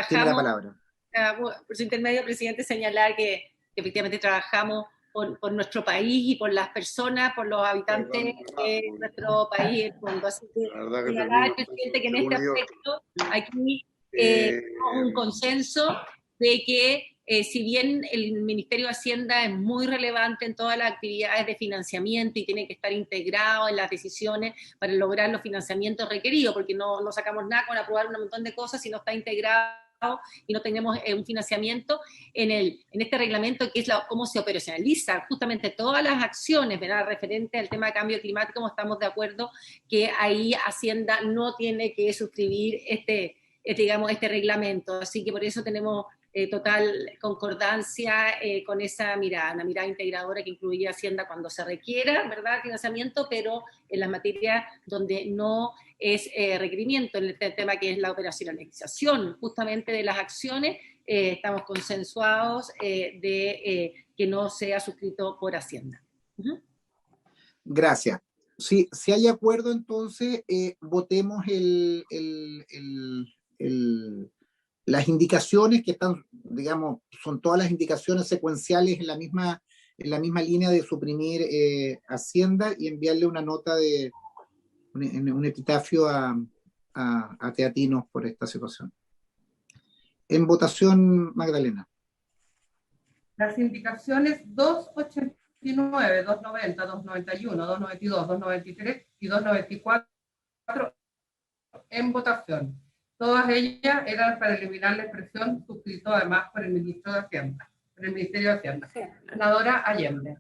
Tiene la palabra. Por su intermedio, presidente, señalar que efectivamente trabajamos por nuestro país y por las personas, por los habitantes de nuestro país y el mundo. Así que señalar, presidente, que en este aspecto aquí tenemos un consenso de que si bien el Ministerio de Hacienda es muy relevante en todas las actividades de financiamiento y tiene que estar integrado en las decisiones para lograr los financiamientos requeridos, porque no sacamos nada con aprobar un montón de cosas si no está integrado y no tenemos un financiamiento en este reglamento, que es cómo se operacionaliza justamente todas las acciones, ¿verdad?, referente al tema de cambio climático. Como estamos de acuerdo que ahí Hacienda no tiene que suscribir este reglamento, así que por eso tenemos total concordancia con esa mirada, una mirada integradora que incluye Hacienda cuando se requiera, ¿verdad?, financiamiento, pero en las materias donde no es requerimiento, en este tema que es la operacionalización justamente de las acciones, estamos consensuados de que no sea suscrito por Hacienda. Gracias. Si hay acuerdo, entonces votemos las indicaciones que están, digamos, son todas las indicaciones secuenciales en la misma línea de suprimir Hacienda y enviarle una nota de un epitafio a teatinos por esta situación. En votación, Magdalena. Las indicaciones 289, 290, 291, 292, 293 y 294 en votación. Todas ellas eran para eliminar la expresión suscrito además por el ministro de Hacienda, por el Ministerio de Hacienda. Senadora Allende.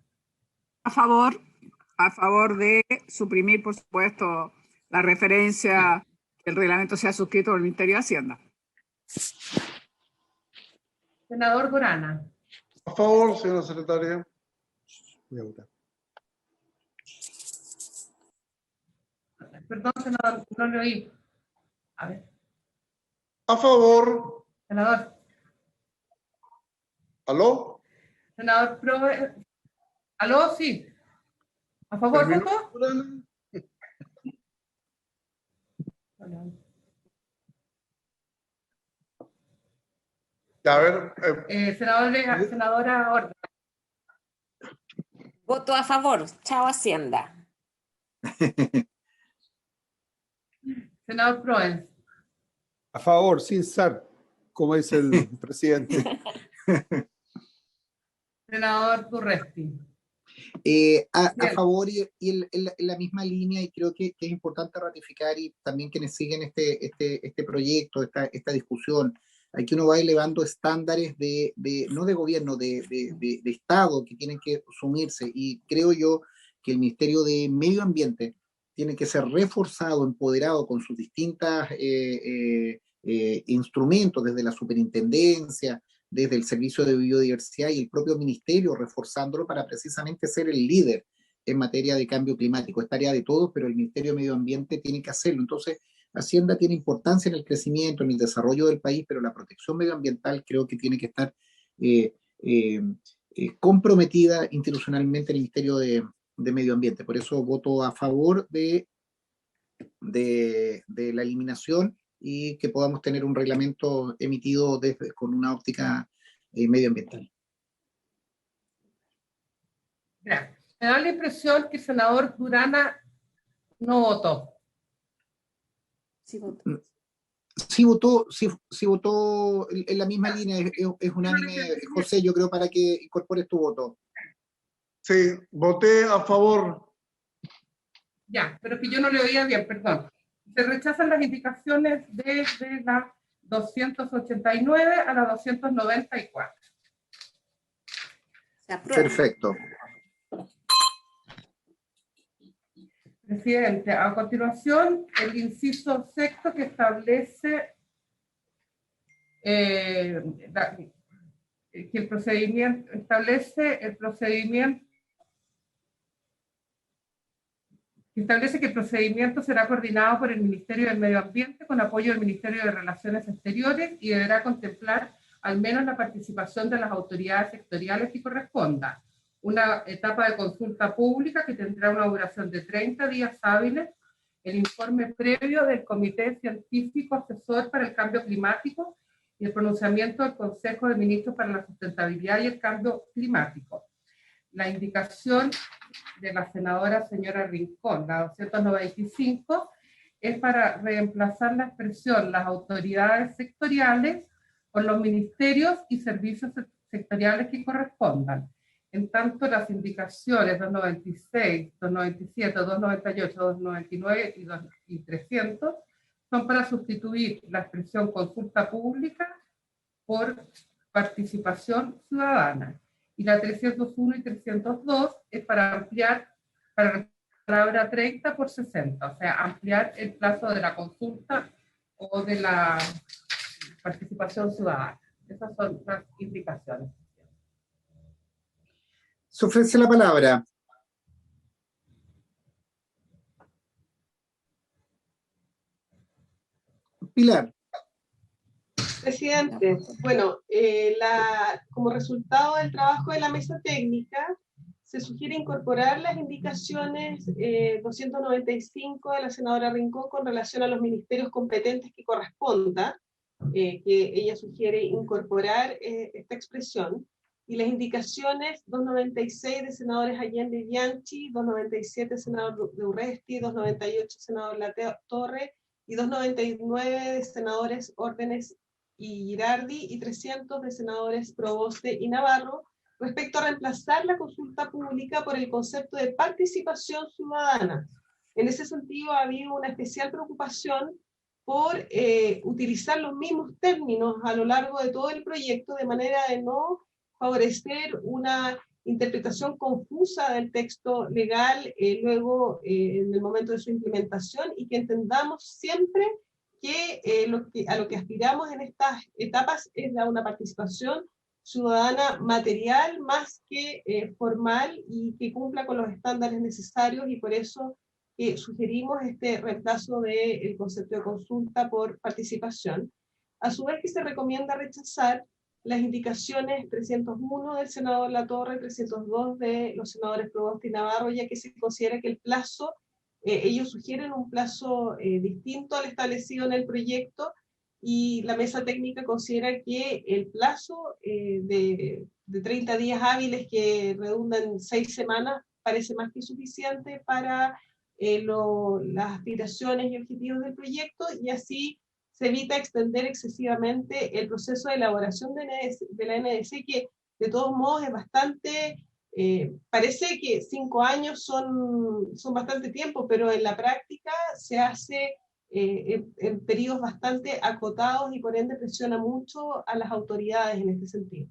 A favor de suprimir, por supuesto, la referencia que el reglamento sea suscrito por el Ministerio de Hacienda. Senador Durana. A favor, señora secretaria. Voy a votar. Perdón, senador, no le oí. A ver. A favor. Senador. ¿Aló? Senador Proe. ¿Aló? Sí. ¿A favor, voto? A ver. Senadora Horta. Voto a favor. Chao Hacienda. Senador Proens. A favor, sin SAR, como dice el presidente. Senador Durresti. A favor y en la misma línea, y creo que es importante ratificar, y también quienes siguen este proyecto, esta discusión, aquí uno va elevando estándares no de gobierno, de Estado, que tienen que asumirse, y creo yo que el Ministerio de Medio Ambiente tiene que ser reforzado, empoderado con sus distintas instrumentos, desde la superintendencia, desde el Servicio de Biodiversidad y el propio Ministerio, reforzándolo para precisamente ser el líder en materia de cambio climático. Es tarea de todos, pero el Ministerio de Medio Ambiente tiene que hacerlo. Entonces, Hacienda tiene importancia en el crecimiento, en el desarrollo del país, pero la protección medioambiental creo que tiene que estar comprometida institucionalmente en el Ministerio de Medio Ambiente. Por eso voto a favor de la eliminación y que podamos tener un reglamento emitido con una óptica medioambiental. Gracias. Me da la impresión que el senador Durana no votó. Sí votó. Sí votó en la misma línea, es unánime, José, yo creo, para que incorpores tu voto. Sí, voté a favor. Ya, pero que yo no le oía bien, perdón. Se rechazan las indicaciones desde la 289 a la 294. Se aprueba. Perfecto. Presidente, a continuación, el inciso sexto que establece que el procedimiento, establece que el procedimiento será coordinado por el Ministerio del Medio Ambiente con apoyo del Ministerio de Relaciones Exteriores y deberá contemplar al menos la participación de las autoridades sectoriales que corresponda. Una etapa de consulta pública que tendrá una duración de 30 días hábiles, el informe previo del Comité Científico Asesor para el Cambio Climático y el pronunciamiento del Consejo de Ministros para la Sustentabilidad y el Cambio Climático. La indicación de la senadora señora Rincón, la 295, es para reemplazar la expresión las autoridades sectoriales con los ministerios y servicios sectoriales que correspondan. En tanto, las indicaciones 296, 297, 298, 299 y 300 son para sustituir la expresión consulta pública por participación ciudadana. Y la 301 y 302 es para ampliar, para la palabra 30 por 60, o sea, ampliar el plazo de la consulta o de la participación ciudadana. Esas son las indicaciones. Se ofrece la palabra. Pilar. Presidente, bueno, como resultado del trabajo de la mesa técnica, se sugiere incorporar las indicaciones 295 de la senadora Rincón con relación a los ministerios competentes que corresponda, que ella sugiere incorporar esta expresión, y las indicaciones 296 de senadores Allende y Bianchi, 297 senador de Urresti, 298 senador Latorre y 299 de senadores Órdenes y Girardi y 300 de senadores Proboste y Navarro, respecto a reemplazar la consulta pública por el concepto de participación ciudadana. En ese sentido, ha habido una especial preocupación por utilizar los mismos términos a lo largo de todo el proyecto, de manera de no favorecer una interpretación confusa del texto legal luego en el momento de su implementación, y que entendamos siempre que a lo que aspiramos en estas etapas es a una participación ciudadana material más que formal, y que cumpla con los estándares necesarios, y por eso sugerimos este reemplazo del concepto de consulta por participación. A su vez, que se recomienda rechazar las indicaciones 301 del senador Latorre, 302 de los senadores Proboste y Navarro, ya que se considera que el plazo, ellos sugieren un plazo distinto al establecido en el proyecto, y la mesa técnica considera que el plazo de 30 días hábiles, que redundan en 6 semanas, parece más que suficiente para las aspiraciones y objetivos del proyecto, y así se evita extender excesivamente el proceso de elaboración de la NDC, que de todos modos es bastante, parece que 5 años son bastante tiempo, pero en la práctica se hace en periodos bastante acotados, y por ende presiona mucho a las autoridades en este sentido.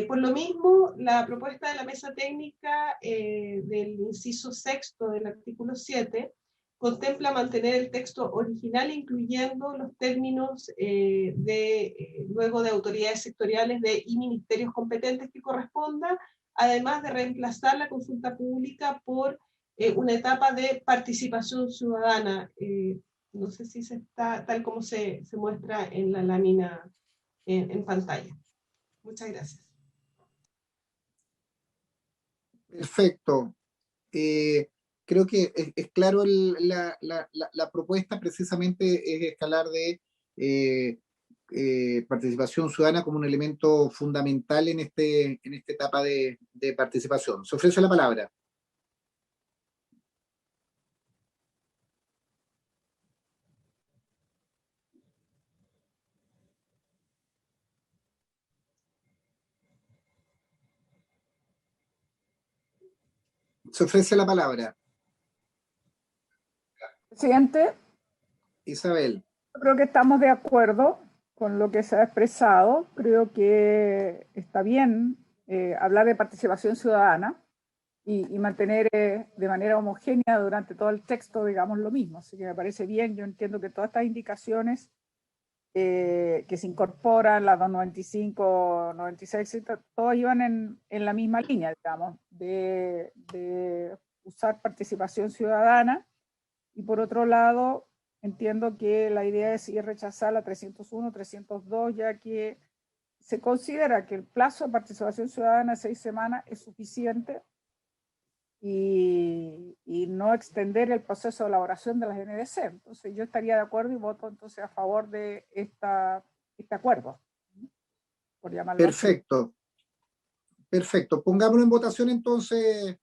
Por lo mismo, la propuesta de la mesa técnica del inciso sexto del artículo 7 contempla mantener el texto original, incluyendo los términos luego de autoridades sectoriales y ministerios competentes que corresponda, además de reemplazar la consulta pública por una etapa de participación ciudadana. No sé si se está tal como se muestra en la lámina en pantalla. Muchas gracias. Perfecto. Creo que es claro la propuesta. Precisamente es escalar de participación ciudadana como un elemento fundamental en esta etapa de participación. Se ofrece la palabra. Se ofrece la palabra. Presidente, Isabel. creo que estamos de acuerdo con lo que se ha expresado. Creo que está bien hablar de participación ciudadana y mantener de manera homogénea durante todo el texto, digamos, lo mismo. Así que me parece bien. Yo entiendo que todas estas indicaciones que se incorporan, las 295, 96, todas iban en la misma línea, digamos, de usar participación ciudadana. Y por otro lado, entiendo que la idea es ir rechazar la 301, 302, ya que se considera que el plazo de participación ciudadana de 6 semanas es suficiente y no extender el proceso de elaboración de las NDC. Entonces yo estaría de acuerdo y voto entonces a favor de este acuerdo, por llamarlo Perfecto. Así. Perfecto. Pongámoslo en votación entonces,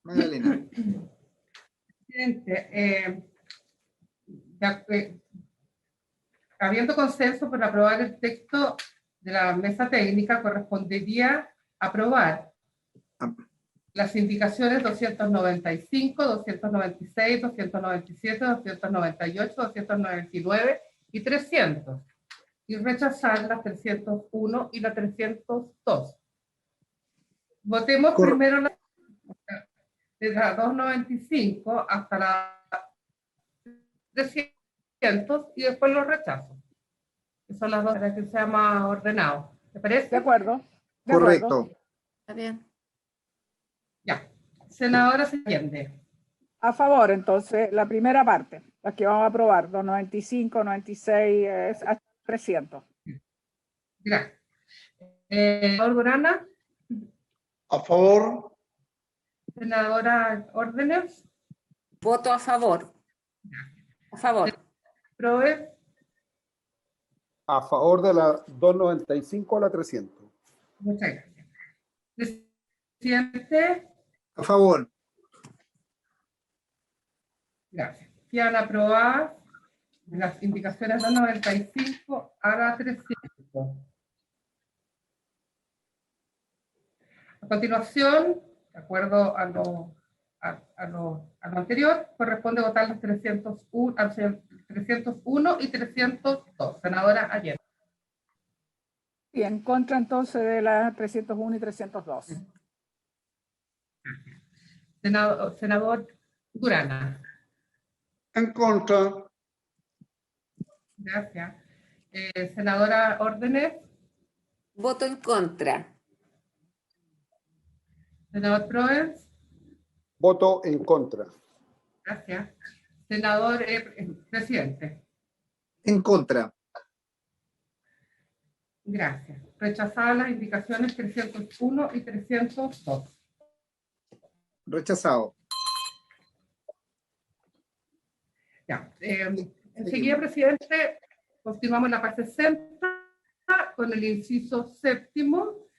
Magdalena. Presidente, habiendo consenso por aprobar el texto de la mesa técnica, correspondería aprobar las indicaciones 295, 296, 297, 298, 299 y 300, y rechazar las 301 y la 302. Votemos primero de la 295 hasta la 300 y después los rechazos. Que son las dos para que sea más ordenado. ¿Te parece? De acuerdo. Correcto. Está bien. Ya. Senadora Allende. A favor, entonces, la primera parte, la que vamos a aprobar, 295, 96, hasta 300. Gracias. Senador Durana. A favor. Senadora Órdenes. Voto a favor. A favor. Proe. A favor de la 295 a la 300. Muchas gracias. Presidente. A favor. Gracias. Quedan aprobadas las indicaciones 295 a la 300. A continuación, de acuerdo a lo anterior, corresponde votar los 301 y 302. Senadora Allende. Y en contra entonces de las 301 y 302. Senador Durana. En contra. Gracias. Senadora Órdenes. Voto en contra. Senador Proens. Voto en contra. Gracias. Senador Presidente. En contra. Gracias. Rechazadas las indicaciones 301 y 302. Rechazado. Ya. Enseguida, presidente, continuamos la parte 60 con el inciso séptimo,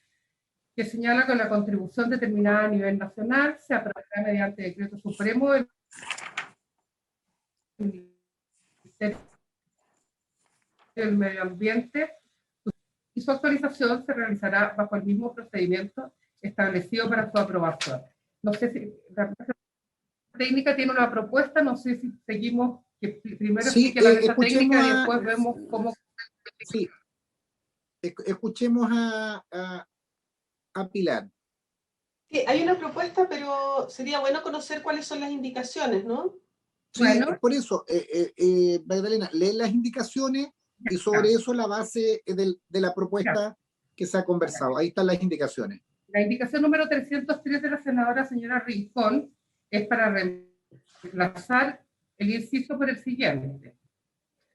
que señala que la contribución determinada a nivel nacional se aprobará mediante decreto supremo del Ministerio del Medio Ambiente, y su actualización se realizará bajo el mismo procedimiento establecido para su aprobación. No sé si la mesa técnica tiene una propuesta, no sé si seguimos, que primero sí, explique la mesa técnica y después vemos cómo... Sí, escuchemos a Pilar. Sí, hay una propuesta, pero sería bueno conocer cuáles son las indicaciones, ¿no? Sí, Bueno. por eso, Magdalena, lee las indicaciones y sobre eso la base de la propuesta que se ha conversado. Ahí están las indicaciones. La indicación número 303 de la senadora señora Rincón es para reemplazar el inciso por el siguiente.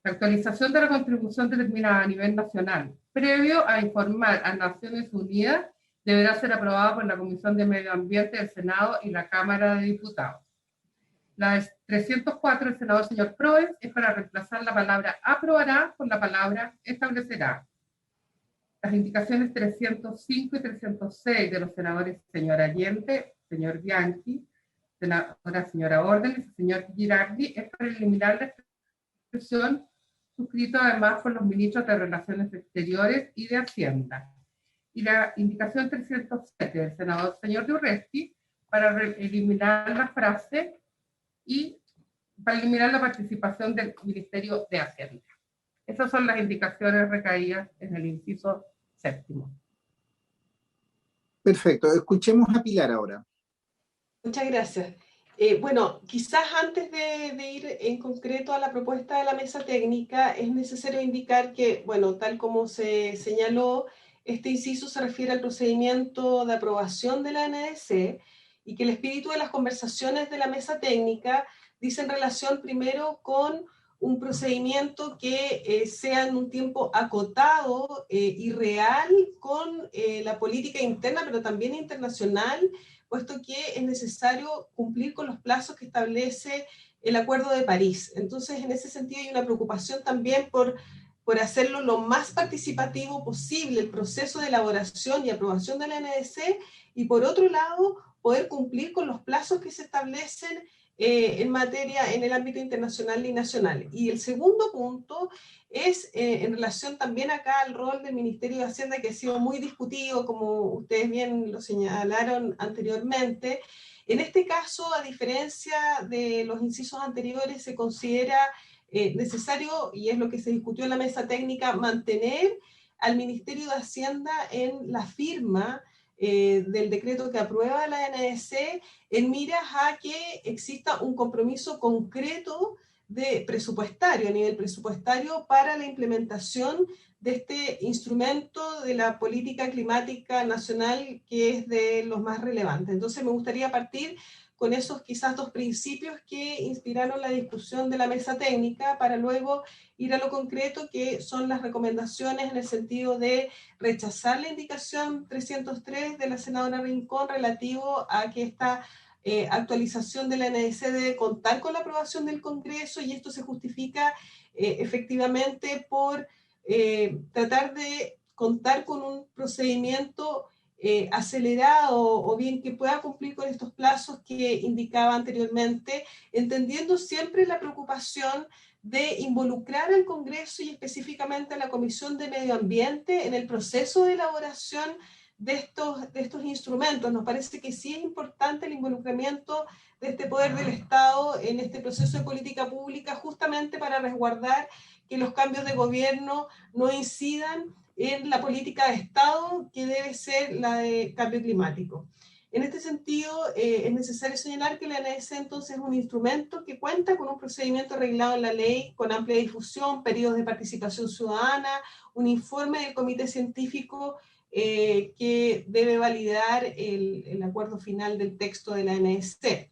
La actualización de la contribución determinada a nivel nacional, previo a informar a Naciones Unidas, deberá ser aprobada por la Comisión de Medio Ambiente del Senado y la Cámara de Diputados. La 304 del senador señor Proes es para reemplazar la palabra aprobará por la palabra establecerá. Las indicaciones 305 y 306 de los senadores señor Allende, señor Bianchi, señora Órdenes, señor Girardi, es para eliminar la expresión suscrito además por los ministros de Relaciones Exteriores y de Hacienda. Y la indicación 307 del senador señor Durresti para eliminar la frase y para eliminar la participación del Ministerio de Hacienda. Esas son las indicaciones recaídas en el inciso 7º. Perfecto, escuchemos a Pilar ahora. Muchas gracias. Bueno, quizás antes de ir en concreto a la propuesta de la mesa técnica, es necesario indicar que, bueno, tal como se señaló, este inciso se refiere al procedimiento de aprobación de la NDC y que el espíritu de las conversaciones de la mesa técnica dice en relación primero con un procedimiento que sea en un tiempo acotado y real con la política interna, pero también internacional, puesto que es necesario cumplir con los plazos que establece el Acuerdo de París. Entonces, en ese sentido hay una preocupación también por hacerlo lo más participativo posible, el proceso de elaboración y aprobación de la NDC, y por otro lado, poder cumplir con los plazos que se establecen en materia en el ámbito internacional y nacional. Y el segundo punto es en relación también acá al rol del Ministerio de Hacienda, que ha sido muy discutido, como ustedes bien lo señalaron anteriormente. En este caso, a diferencia de los incisos anteriores, se considera necesario, y es lo que se discutió en la mesa técnica, mantener al Ministerio de Hacienda en la firma del decreto que aprueba la NDC en miras a que exista un compromiso concreto de presupuestario, a nivel presupuestario, para la implementación de este instrumento de la política climática nacional que es de los más relevantes. Entonces me gustaría partir con esos quizás dos principios que inspiraron la discusión de la mesa técnica para luego ir a lo concreto, que son las recomendaciones en el sentido de rechazar la indicación 303 de la senadora Rincón relativo a que esta actualización de la NDC debe contar con la aprobación del Congreso, y esto se justifica efectivamente por tratar de contar con un procedimiento acelerado o bien que pueda cumplir con estos plazos que indicaba anteriormente, entendiendo siempre la preocupación de involucrar al Congreso y específicamente a la Comisión de Medio Ambiente en el proceso de elaboración de estos instrumentos. Nos parece que sí es importante el involucramiento de este poder del Estado en este proceso de política pública, justamente para resguardar que los cambios de gobierno no incidan en la política de Estado, que debe ser la de cambio climático. En este sentido, es necesario señalar que la NDC entonces es un instrumento que cuenta con un procedimiento reglado en la ley, con amplia difusión, periodos de participación ciudadana, un informe del comité científico que debe validar el acuerdo final del texto de la NDC.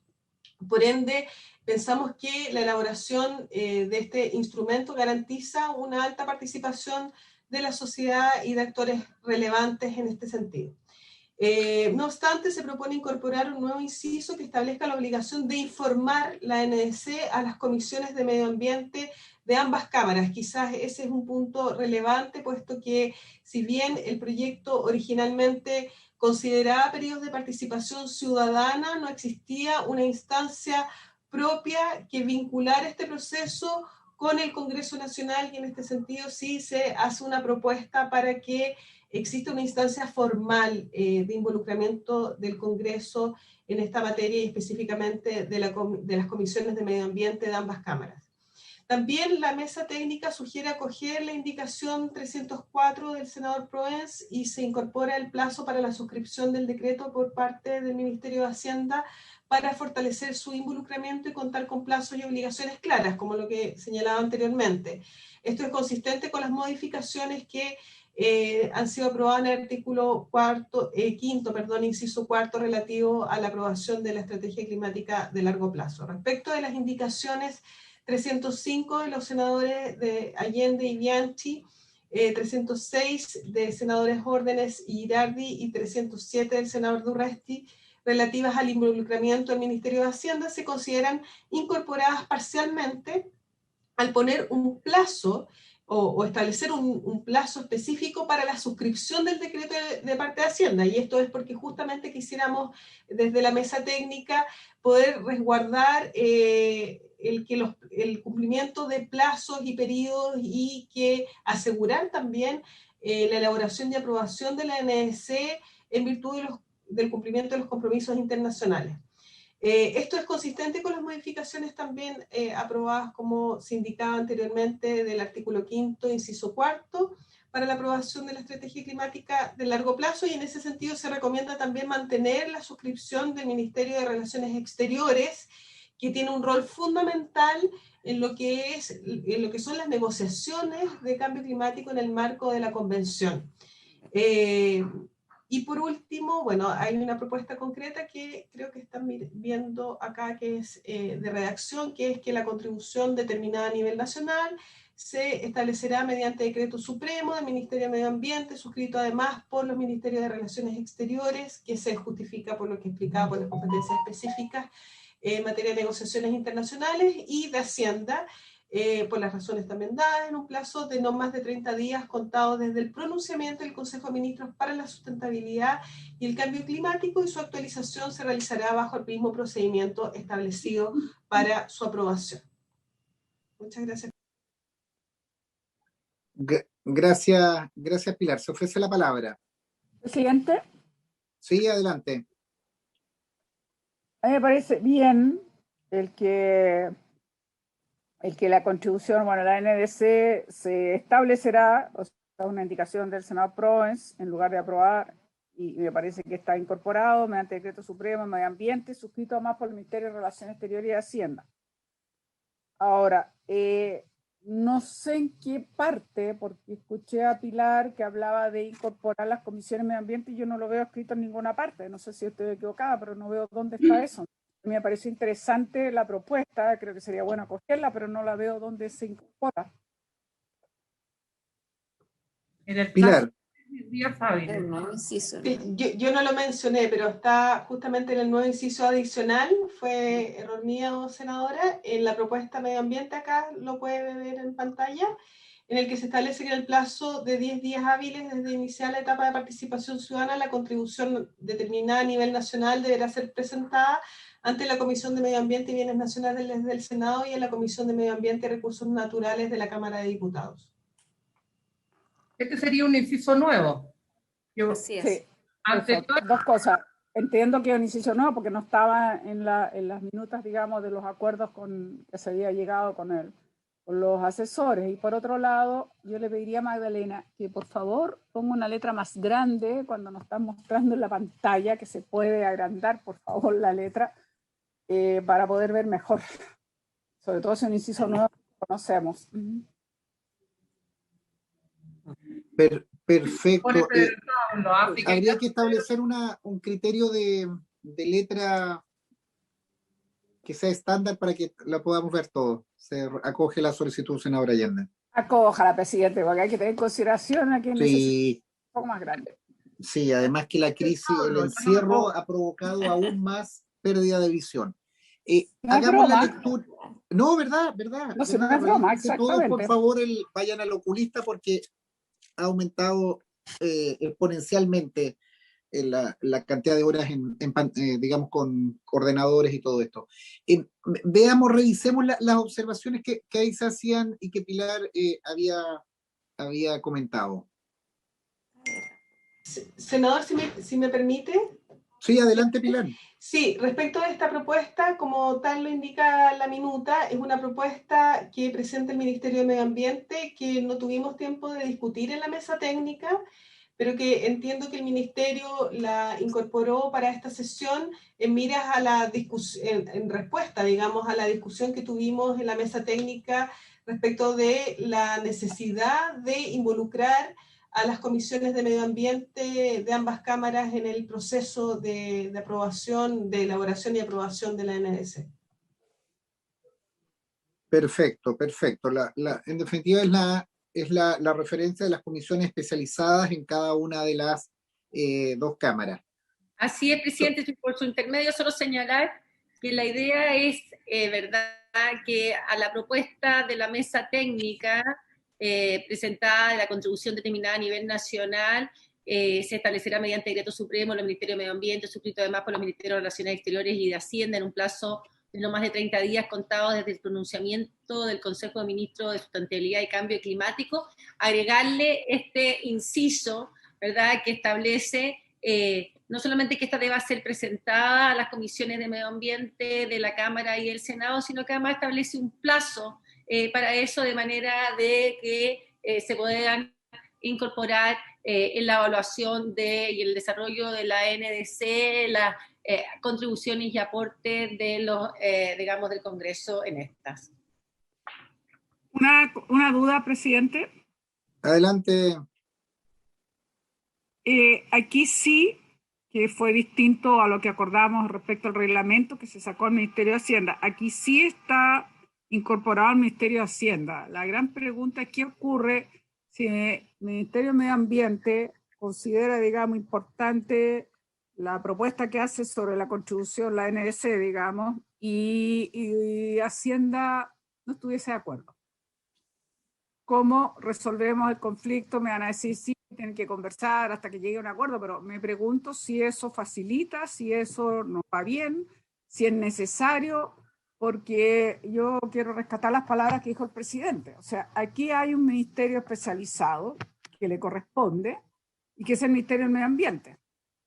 Por ende, pensamos que la elaboración de este instrumento garantiza una alta participación de la sociedad y de actores relevantes en este sentido. No obstante, se propone incorporar un nuevo inciso que establezca la obligación de informar la NDC a las comisiones de medio ambiente de ambas cámaras. Quizás ese es un punto relevante, puesto que si bien el proyecto originalmente consideraba periodos de participación ciudadana, no existía una instancia propia que vinculara este proceso con el Congreso Nacional, y en este sentido sí se hace una propuesta para que existe una instancia formal de involucramiento del Congreso en esta materia y específicamente de las comisiones de medio ambiente de ambas cámaras. También la mesa técnica sugiere acoger la indicación 304 del senador Proens y se incorpora el plazo para la suscripción del decreto por parte del Ministerio de Hacienda para fortalecer su involucramiento y contar con plazos y obligaciones claras, como lo que señalaba anteriormente. Esto es consistente con las modificaciones que han sido aprobadas en el artículo quinto, inciso cuarto, relativo a la aprobación de la estrategia climática de largo plazo. Respecto de las indicaciones 305 de los senadores de Allende y Bianchi, 306 de senadores Órdenes y Girardi y 307 del senador Durresti, relativas al involucramiento del Ministerio de Hacienda, se consideran incorporadas parcialmente al poner un plazo o establecer un plazo específico para la suscripción del decreto de parte de Hacienda. Y esto es porque justamente quisiéramos desde la mesa técnica poder resguardar el cumplimiento de plazos y periodos, y que asegurar también la elaboración y aprobación de la NDC en virtud del cumplimiento de los compromisos internacionales. Esto es consistente con las modificaciones también aprobadas, como se indicaba anteriormente, del artículo 5º, inciso 4, para la aprobación de la estrategia climática de largo plazo, y en ese sentido se recomienda también mantener la suscripción del Ministerio de Relaciones Exteriores, que tiene un rol fundamental en lo que son las negociaciones de cambio climático en el marco de la Convención. Y por último, bueno, hay una propuesta concreta que creo que están viendo acá, que es de redacción, que es que la contribución determinada a nivel nacional se establecerá mediante decreto supremo del Ministerio de Medio Ambiente, suscrito además por los Ministerios de Relaciones Exteriores, que se justifica por lo que explicaba, por las competencias específicas en materia de negociaciones internacionales, y de Hacienda, por las razones también dadas, en un plazo de no más de 30 días contado desde el pronunciamiento del Consejo de Ministros para la Sustentabilidad y el Cambio Climático, y su actualización se realizará bajo el mismo procedimiento establecido para su aprobación. Muchas gracias. Gracias, Pilar. Se ofrece la palabra. Presidente, Sí, adelante. a mí me parece bien el que la contribución, bueno, la NDC se establecerá, o sea, una indicación del senador Proens, en lugar de aprobar, y me parece que está incorporado mediante decreto supremo en medio ambiente, suscrito además por el Ministerio de Relaciones Exteriores y Hacienda. Ahora, no sé en qué parte, porque escuché a Pilar que hablaba de incorporar las comisiones de medio ambiente y yo no lo veo escrito en ninguna parte. No sé si estoy equivocada, pero no veo dónde está eso. A mí me pareció interesante la propuesta, creo que sería bueno acogerla, pero no la veo dónde se incorpora. En el Pilar. plazo de 10 días hábiles. No, inciso, Yo no lo mencioné, pero está justamente en el nuevo inciso adicional, fue error mío, senadora, en la propuesta medio ambiente, acá lo puede ver en pantalla, en el que se establece que en el plazo de 10 días hábiles desde iniciar la etapa de participación ciudadana, la contribución determinada a nivel nacional deberá ser presentada ante la Comisión de Medio Ambiente y Bienes Nacionales del Senado y en la Comisión de Medio Ambiente y Recursos Naturales de la Cámara de Diputados. Este sería un inciso nuevo. así es. Sí, Ante eso, todo, dos cosas. Entiendo que es un inciso no, porque no estaba en las minutas, digamos, de los acuerdos que se había llegado con los asesores. Y por otro lado, yo le pediría a Magdalena que por favor ponga una letra más grande cuando nos están mostrando en la pantalla, que se puede agrandar, por favor, la letra, para poder ver mejor. Sobre todo si es un inciso nuevo que conocemos. Perfecto. África, Habría que establecer un criterio de letra que sea estándar para que la podamos ver todo. Se acoge la solicitud, senadora Allende. Acójala, presidente, porque hay que tener en consideración a quien necesita Sí, un poco más grande. sí, además que la crisis, el encierro ha provocado aún más pérdida de visión. No es Hagamos la broma. lectura. No, verdad. No, si no es broma, Revísense todos, por exactamente. favor, vayan al oculista porque ha aumentado exponencialmente la cantidad de horas digamos, con ordenadores y todo esto. Veamos, revisemos las observaciones que ahí se hacían y que Pilar había comentado. Senador, si me permite. Sí, adelante, Pilar. Sí, respecto a esta propuesta, como tal lo indica la minuta, es una propuesta que presenta el Ministerio de Medio Ambiente, que no tuvimos tiempo de discutir en la mesa técnica, pero que entiendo que el Ministerio la incorporó para esta sesión en miras a la discusión, en respuesta, digamos, a la discusión que tuvimos en la mesa técnica respecto de la necesidad de involucrar a las comisiones de medio ambiente de ambas cámaras en el proceso de aprobación, de elaboración y aprobación de la NDC. Perfecto. En definitiva es la referencia de las comisiones especializadas en cada una de las dos cámaras. Así es, presidente, por su intermedio solo señalar que la idea es, verdad, que a la propuesta de la mesa técnica presentada de la contribución determinada a nivel nacional se establecerá mediante decreto supremo del Ministerio de Medio Ambiente, suscrito además por los Ministerios de Relaciones Exteriores y de Hacienda en un plazo de no más de 30 días contados desde el pronunciamiento del Consejo de Ministros de Sustentabilidad y Cambio Climático, agregarle este inciso, ¿verdad?, que establece no solamente que esta deba ser presentada a las comisiones de medio ambiente de la Cámara y del Senado, sino que además establece un plazo para eso, de manera de que se puedan incorporar en la evaluación y el desarrollo de la NDC, las contribuciones y aportes de los, digamos, del Congreso en estas. Una duda, presidente. Adelante. Aquí sí, que fue distinto a lo que acordamos respecto al reglamento que se sacó al Ministerio de Hacienda. Aquí sí está incorporado al Ministerio de Hacienda. La gran pregunta es qué ocurre si el Ministerio de Medio Ambiente considera, digamos, importante la propuesta que hace sobre la contribución, la NDC, digamos, y Hacienda no estuviese de acuerdo. ¿Cómo resolvemos el conflicto? Me van a decir, sí, tienen que conversar hasta que llegue a un acuerdo, pero me pregunto si eso facilita, si eso nos va bien, si es necesario, porque yo quiero rescatar las palabras que dijo el presidente. O sea, aquí hay un ministerio especializado que le corresponde y que es el Ministerio del Medio Ambiente.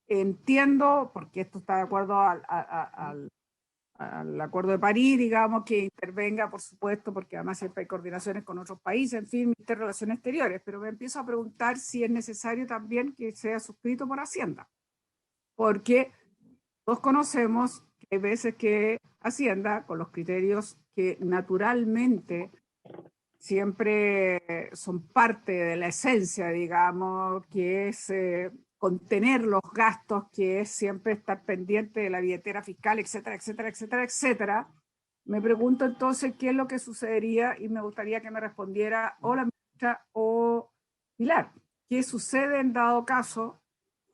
Entiendo, porque esto está de acuerdo al Acuerdo de París, digamos, que intervenga, por supuesto, porque además siempre hay coordinaciones con otros países, en fin, Ministerio de Relaciones Exteriores, pero me empiezo a preguntar si es necesario también que sea suscrito por Hacienda, porque todos conocemos que hay veces que Hacienda, con los criterios que naturalmente siempre son parte de la esencia, digamos, que es contener los gastos, que es siempre estar pendiente de la billetera fiscal, etcétera, etcétera, etcétera, etcétera. Me pregunto entonces qué es lo que sucedería y me gustaría que me respondiera o la ministra o Pilar. ¿Qué sucede en dado caso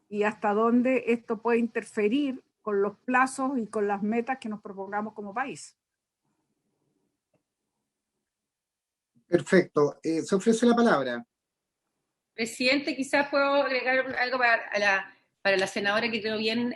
y hasta dónde esto puede interferir con los plazos y con las metas que nos propongamos como país? Perfecto. Se ofrece la palabra. Presidente, quizás puedo agregar algo para la senadora que creo bien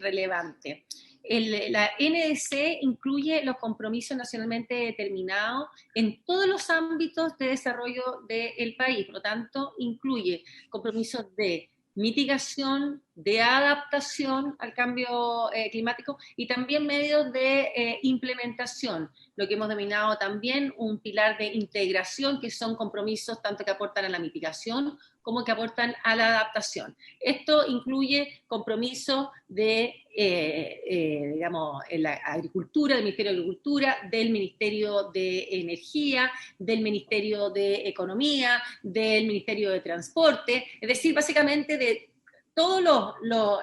relevante. La NDC incluye los compromisos nacionalmente determinados en todos los ámbitos de desarrollo del país, por lo tanto, incluye compromisos de mitigación, de adaptación al cambio climático y también medios de implementación, lo que hemos denominado también un pilar de integración, que son compromisos tanto que aportan a la mitigación como que aportan a la adaptación. Esto incluye compromisos de, digamos, en la agricultura, del Ministerio de Agricultura, del Ministerio de Energía, del Ministerio de Economía, del Ministerio de Transporte, es decir, básicamente de todos los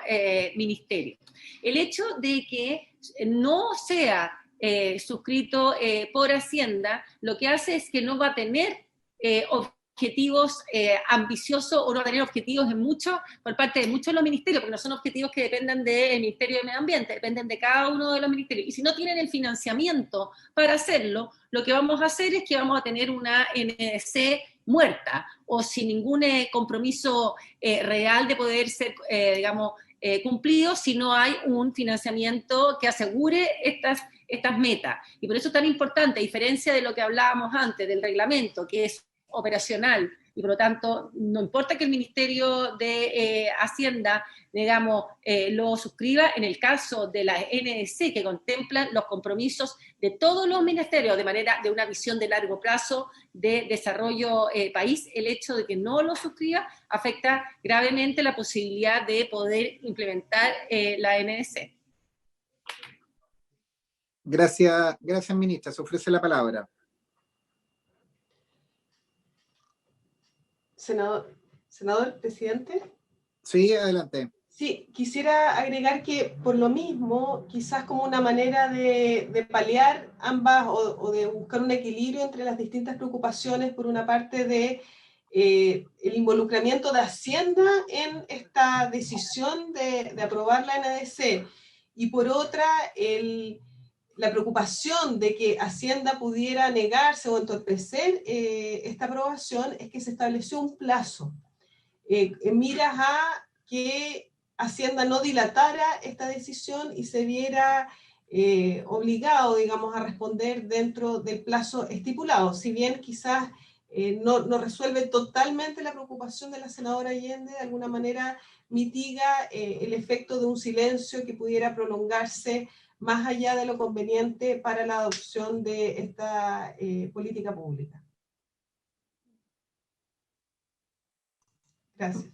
ministerios. El hecho de que no sea suscrito por Hacienda, lo que hace es que no va a tener objetivos ambiciosos o no va a tener objetivos por parte de muchos de los ministerios, porque no son objetivos que dependan del Ministerio de Medio Ambiente, dependen de cada uno de los ministerios. Y si no tienen el financiamiento para hacerlo, lo que vamos a hacer es que vamos a tener una NDC muerta o sin ningún compromiso real de poder ser, digamos, cumplido si no hay un financiamiento que asegure estas metas. Y por eso es tan importante, a diferencia de lo que hablábamos antes del reglamento, que es operacional, y por lo tanto no importa que el Ministerio de Hacienda, digamos, lo suscriba, en el caso de la NDC, que contemplan los compromisos de todos los ministerios de una visión de largo plazo de desarrollo país, el hecho de que no lo suscriba afecta gravemente la posibilidad de poder implementar la NDC. Gracias, ministra. Se ofrece la palabra. Senador, presidente. Sí, adelante. Sí, quisiera agregar que por lo mismo, quizás como una manera de paliar ambas o de buscar un equilibrio entre las distintas preocupaciones, por una parte de el involucramiento de Hacienda en esta decisión de aprobar la NDC y por otra la preocupación de que Hacienda pudiera negarse o entorpecer esta aprobación, es que se estableció un plazo en miras a que Hacienda no dilatara esta decisión y se viera obligado, digamos, a responder dentro del plazo estipulado. Si bien quizás no resuelve totalmente la preocupación de la senadora Allende, de alguna manera mitiga el efecto de un silencio que pudiera prolongarse más allá de lo conveniente para la adopción de esta política pública. Gracias.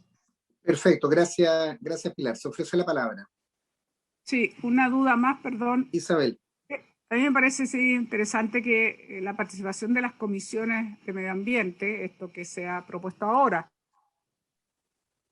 Perfecto, gracias, gracias Pilar. Se ofrece la palabra. Sí, una duda más, perdón. Isabel. A mí me parece sí, interesante que la participación de las comisiones de medio ambiente, esto que se ha propuesto ahora,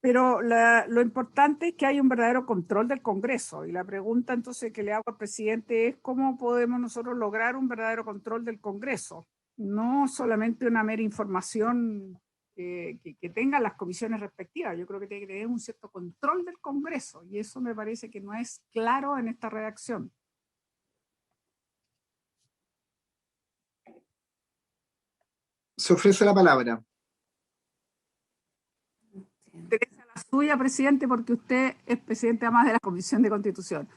pero lo importante es que hay un verdadero control del Congreso. Y la pregunta entonces que le hago al presidente es cómo podemos nosotros lograr un verdadero control del Congreso, no solamente una mera información que tengan las comisiones respectivas. Yo creo que tiene que tener un cierto control del Congreso y eso me parece que no es claro en esta redacción. Se ofrece la palabra. Interesa la suya, presidente, porque usted es presidente además de la Comisión de Constitución.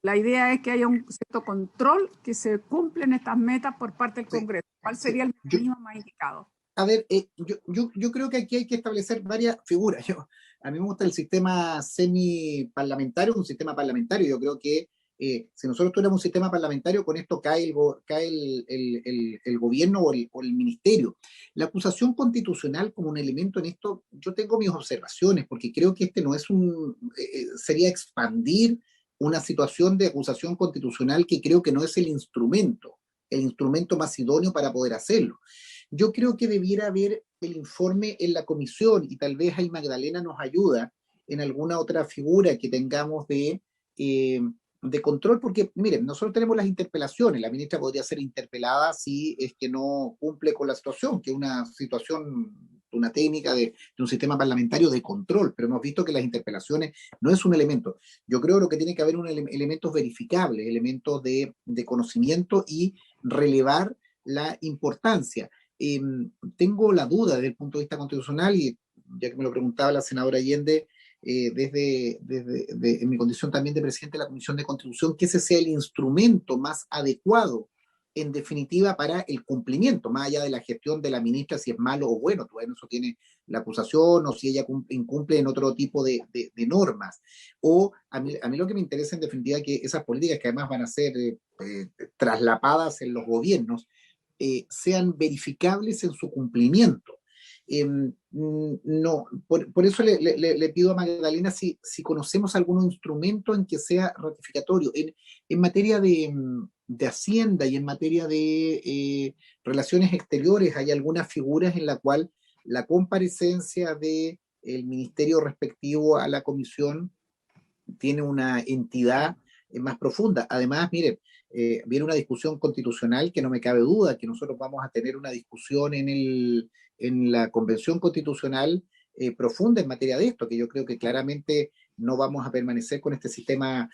La idea es que haya un cierto control, que se cumplen estas metas por parte del Congreso. ¿Cuál sería el mecanismo más indicado? A ver, yo creo que aquí hay que establecer varias figuras. A mí me gusta el sistema semi-parlamentario, un sistema parlamentario. Yo creo que si nosotros tuviéramos un sistema parlamentario, con esto cae el gobierno o el ministerio. La acusación constitucional como un elemento en esto, yo tengo mis observaciones, porque creo que este no es sería expandir una situación de acusación constitucional que creo que no es el instrumento más idóneo para poder hacerlo. Yo creo que debiera haber el informe en la comisión y tal vez ahí Magdalena nos ayuda en alguna otra figura que tengamos de control, porque miren, nosotros tenemos las interpelaciones, la ministra podría ser interpelada si es que no cumple con la situación, que es una situación, una técnica de un sistema parlamentario de control, pero hemos visto que las interpelaciones no es un elemento. Yo creo que lo que tiene que haber elementos verificables, elementos de conocimiento y relevar la importancia. Tengo la duda desde el punto de vista constitucional, y ya que me lo preguntaba la senadora Allende, en mi condición también de presidente de la Comisión de Constitución, que ese sea el instrumento más adecuado, en definitiva, para el cumplimiento, más allá de la gestión de la ministra, si es malo o bueno, todavía eso tiene la acusación, o si ella incumple en otro tipo de normas. O a mí lo que me interesa, en definitiva, que esas políticas que además van a ser traslapadas en los gobiernos, sean verificables en su cumplimiento. No, por eso le pido a Magdalena si conocemos algún instrumento en que sea ratificatorio. En materia de Hacienda y en materia de relaciones exteriores, hay algunas figuras en la cual la comparecencia del ministerio respectivo a la comisión tiene una entidad más profunda. Además, miren, viene una discusión constitucional que no me cabe duda que nosotros vamos a tener una discusión en la Convención Constitucional profunda en materia de esto, que yo creo que claramente no vamos a permanecer con este sistema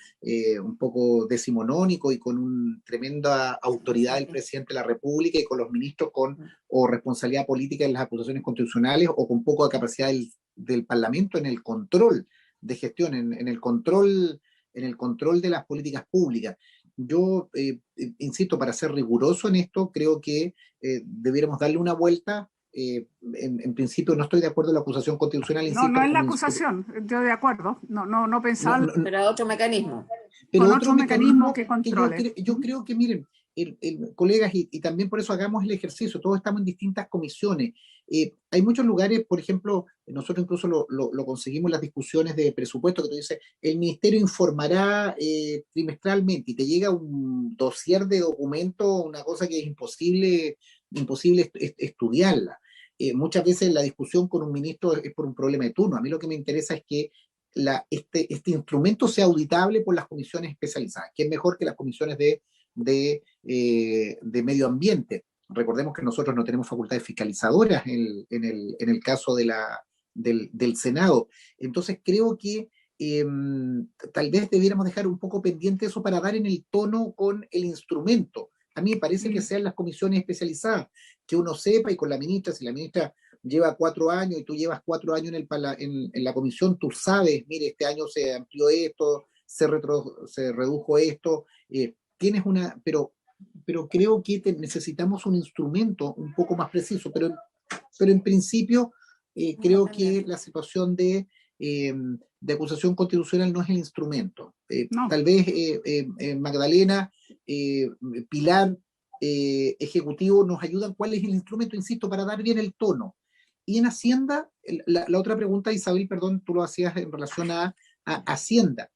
un poco decimonónico y con una tremenda autoridad del presidente de la República y con los ministros con o responsabilidad política en las acusaciones constitucionales o con poco de capacidad del Parlamento en el control de gestión, en el control de las políticas públicas. Yo insisto, para ser riguroso en esto, creo que debiéramos darle una vuelta. En principio no estoy de acuerdo en la acusación constitucional. Insisto, no es la acusación, yo de acuerdo, no pensaba. Pero otro mecanismo. Pero con otro mecanismo que controle. Yo creo que, miren, colegas, y también por eso hagamos el ejercicio, todos estamos en distintas comisiones. Hay muchos lugares, por ejemplo, nosotros incluso lo conseguimos en las discusiones de presupuesto, que tú dices, el ministerio informará trimestralmente y te llega un dossier de documentos, una cosa que es imposible estudiarla. Muchas veces la discusión con un ministro es por un problema de turno. A mí lo que me interesa es que este instrumento sea auditable por las comisiones especializadas, que es mejor que las comisiones de medio ambiente. Recordemos que nosotros no tenemos facultades fiscalizadoras en el caso del Senado. Entonces creo que tal vez debiéramos dejar un poco pendiente eso para dar en el tono con el instrumento. A mí me parece que sean las comisiones especializadas, que uno sepa, y con la ministra, si la ministra lleva 4 años y tú llevas 4 años en la comisión, tú sabes, mire, este año se amplió esto, se redujo esto, tienes pero creo que necesitamos un instrumento un poco más preciso, pero pero en principio creo que la situación de acusación constitucional no es el instrumento. No. Tal vez Magdalena, Pilar, Ejecutivo nos ayudan cuál es el instrumento, insisto, para dar bien el tono. Y en Hacienda, la otra pregunta, Isabel, perdón, tú lo hacías en relación a Hacienda.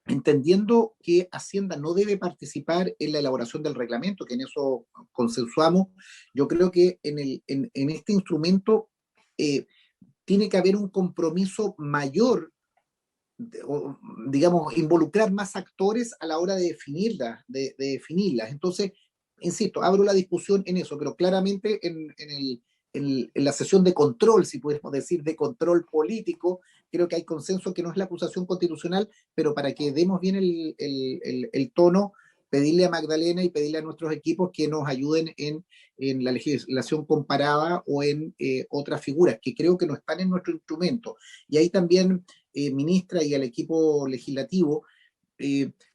Entendiendo que Hacienda no debe participar en la elaboración del reglamento, que en eso consensuamos, yo creo que en este instrumento tiene que haber un compromiso mayor, digamos, involucrar más actores a la hora de definirlas. Entonces, insisto, abro la discusión en eso, pero claramente en la sesión de control, si podemos decir, de control político, creo que hay consenso que no es la acusación constitucional, pero para que demos bien el tono, pedirle a Magdalena y pedirle a nuestros equipos que nos ayuden en la legislación comparada o en otras figuras, que creo que no están en nuestro instrumento. Y ahí también, ministra, y al equipo legislativo,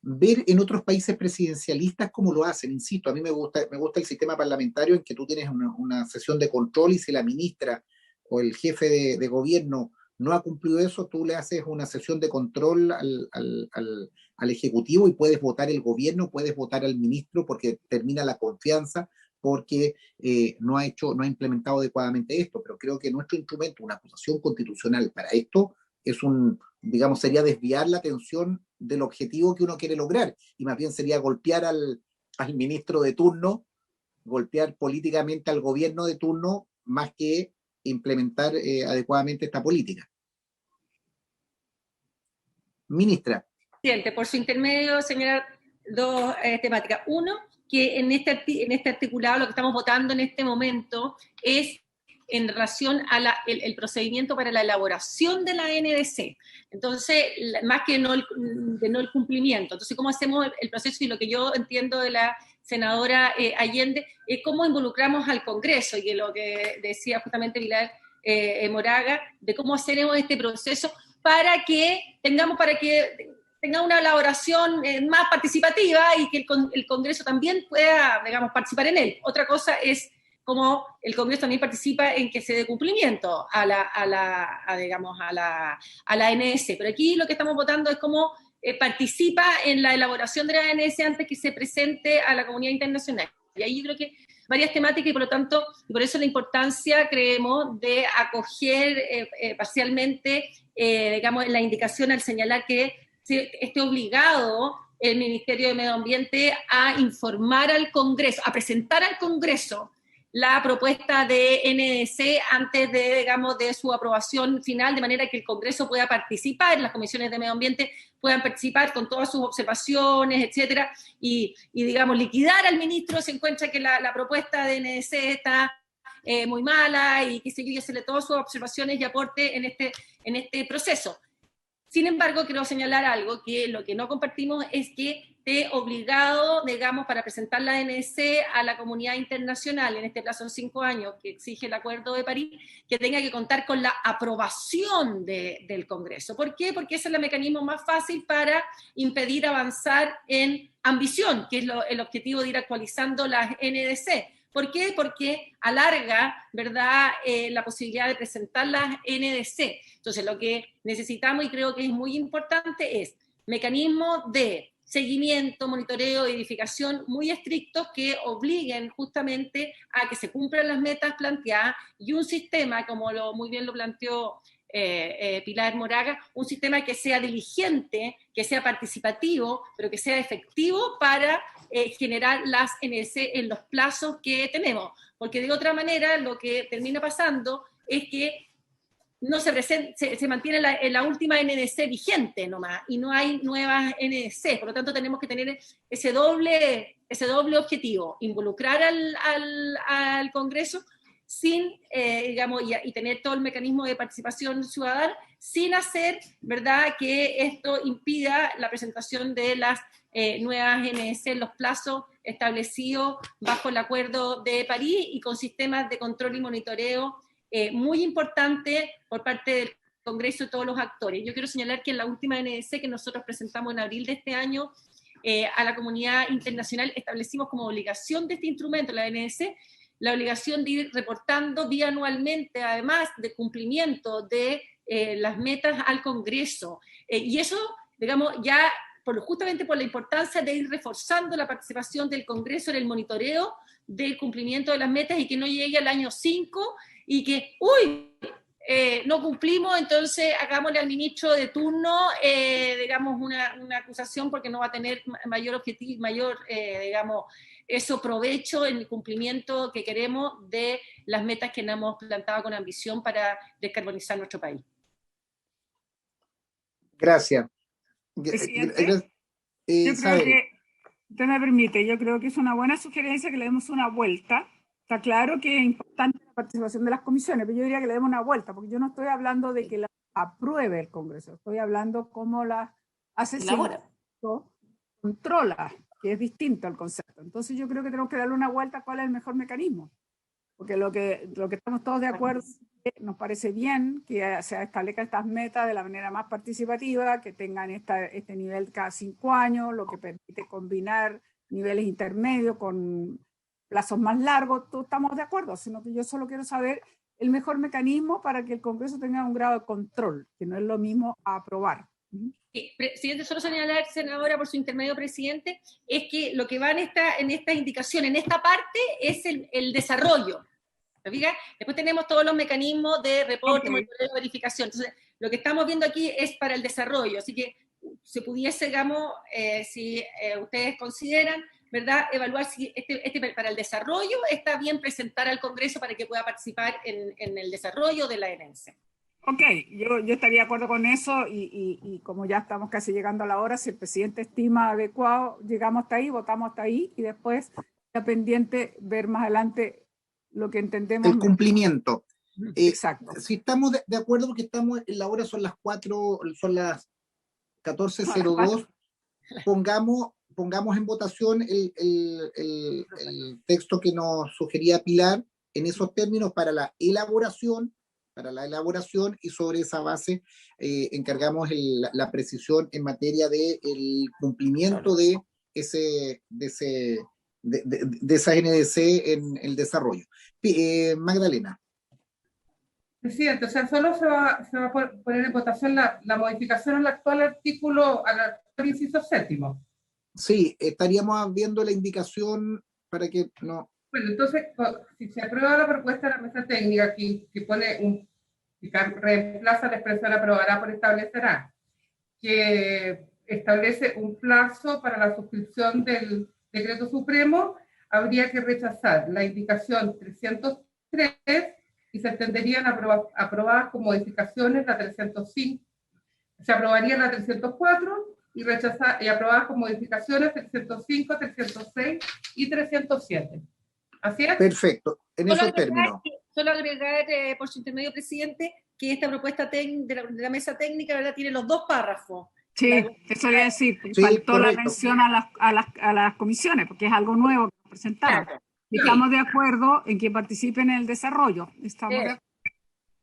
ver en otros países presidencialistas cómo lo hacen. Insisto, a mí me gusta el sistema parlamentario en que tú tienes una sesión de control y si la ministra o el jefe de gobierno no ha cumplido eso, tú le haces una sesión de control al Ejecutivo y puedes votar el gobierno, puedes votar al ministro porque termina la confianza, porque no ha implementado adecuadamente esto. Pero creo que nuestro instrumento, una acusación constitucional para esto, digamos, sería desviar la atención del objetivo que uno quiere lograr, y más bien sería golpear al ministro de turno, golpear políticamente al gobierno de turno, más que implementar adecuadamente esta política. Ministra. Presidente, por su intermedio, señalar dos temáticas. Uno, que en este articulado lo que estamos votando en este momento es en relación a el procedimiento para la elaboración de la NDC. Entonces, más que no el cumplimiento. Entonces, ¿cómo hacemos el proceso? Y lo que yo entiendo de la senadora Allende es cómo involucramos al Congreso, y que lo que decía justamente Pilar Moraga, de cómo hacemos este proceso para que tenga una elaboración más participativa y que el Congreso también pueda, digamos, participar en él. Otra cosa es cómo el Congreso también participa en que se dé cumplimiento a la NDC. Pero aquí lo que estamos votando es cómo participa en la elaboración de la NDC antes que se presente a la comunidad internacional. Y ahí yo creo que varias temáticas, y por lo tanto, y por eso la importancia, creemos, de acoger parcialmente, digamos, la indicación al señalar que esté obligado el Ministerio de Medio Ambiente a informar al Congreso, a presentar al Congreso la propuesta de NDC antes de, digamos, de su aprobación final, de manera que el Congreso pueda participar, las comisiones de medio ambiente puedan participar con todas sus observaciones, etcétera, y digamos, liquidar al ministro si encuentra que la propuesta de NDC está muy mala y que se hacerle todas sus observaciones y aporte en este proceso. Sin embargo, quiero señalar algo, que lo que no compartimos es que esté obligado, digamos, para presentar la NDC a la comunidad internacional en este plazo de 5 años que exige el Acuerdo de París, que tenga que contar con la aprobación del Congreso. ¿Por qué? Porque ese es el mecanismo más fácil para impedir avanzar en ambición, que es el objetivo de ir actualizando las NDC. ¿Por qué? Porque alarga, ¿verdad?, la posibilidad de presentar las NDC. Entonces, lo que necesitamos, y creo que es muy importante, es mecanismos de seguimiento, monitoreo, edificación muy estrictos que obliguen justamente a que se cumplan las metas planteadas, y un sistema, como muy bien lo planteó Pilar Moraga, un sistema que sea diligente, que sea participativo, pero que sea efectivo para generar las NDC en los plazos que tenemos. Porque de otra manera lo que termina pasando es que no se mantiene la última NDC vigente nomás, y no hay nuevas NDC. Por lo tanto, tenemos que tener ese doble objetivo: involucrar al Congreso sin, digamos, y tener todo el mecanismo de participación ciudadana, sin hacer, ¿verdad?, que esto impida la presentación de las nuevas NDC en los plazos establecidos bajo el Acuerdo de París, y con sistemas de control y monitoreo muy importante por parte del Congreso y todos los actores. Yo quiero señalar que en la última NDC que nosotros presentamos en abril de este año a la comunidad internacional, establecimos como obligación de este instrumento, la NDC, la obligación de ir reportando bianualmente, además de cumplimiento de las metas al Congreso. Y eso, digamos, ya justamente por la importancia de ir reforzando la participación del Congreso en el monitoreo del cumplimiento de las metas y que no llegue al año 5 y que, no cumplimos, entonces hagámosle al ministro de turno, digamos, una acusación porque no va a tener mayor objetivo, digamos, eso provecho en el cumplimiento que queremos de las metas que nos hemos plantado con ambición para descarbonizar nuestro país. Gracias. Presidente, yo creo que, usted me permite, yo creo que es una buena sugerencia que le demos una vuelta. Está claro que es importante la participación de las comisiones, pero yo diría que le demos una vuelta, porque yo no estoy hablando de que la apruebe el Congreso, estoy hablando cómo la asesora, controla, que es distinto al concepto. Entonces yo creo que tenemos que darle una vuelta a cuál es el mejor mecanismo, porque lo que estamos todos de acuerdo es que nos parece bien que se establezcan estas metas de la manera más participativa, que tengan este nivel cada 5 años, lo que permite combinar niveles intermedios con plazos más largos. Todos estamos de acuerdo, sino que yo solo quiero saber el mejor mecanismo para que el Congreso tenga un grado de control, que no es lo mismo a aprobar. Presidente, solo señalar, senadora, por su intermedio, presidente, es que lo que va en esta indicación, en esta parte, es el desarrollo. ¿Me fija? Después tenemos todos los mecanismos de reporte, monitoreo, verificación. Entonces, lo que estamos viendo aquí es para el desarrollo. Así que se pudiese, digamos, si ustedes consideran, ¿verdad?, evaluar si para el desarrollo está bien presentar al Congreso para que pueda participar en el desarrollo de la herencia. Ok, yo estaría de acuerdo con eso y como ya estamos casi llegando a la hora, si el presidente estima adecuado, llegamos hasta ahí, votamos hasta ahí y después está pendiente ver más adelante lo que entendemos. El cumplimiento. Exacto. Si estamos de acuerdo, porque estamos en la hora, son las 14:02, pongamos en votación el texto que nos sugería Pilar en esos términos para la elaboración, y sobre esa base encargamos la precisión en materia del cumplimiento de esa NDC en el desarrollo. Magdalena. Presidente, o sea, solo se va a poner en votación la modificación al actual artículo, al actual inciso 7º. Sí, estaríamos viendo la indicación para que no... Bueno, entonces, si se aprueba la propuesta de la mesa técnica que pone que reemplaza la expresión aprobará por establecerá, que establece un plazo para la suscripción del decreto supremo, habría que rechazar la indicación 303 y se entenderían aprobadas como modificaciones la 305, se aprobaría la 304 y aprobadas como modificaciones 305, 306 y 307. ¿Así es? Perfecto, en esos términos. Solo agregar, por su intermedio, presidente, que esta propuesta de la mesa técnica, ¿verdad?, tiene los 2 párrafos. Sí, eso quería decir, sí, faltó correcto. la mención a las comisiones, porque es algo nuevo que presentaron. Claro. Estamos de acuerdo en que participen en el desarrollo.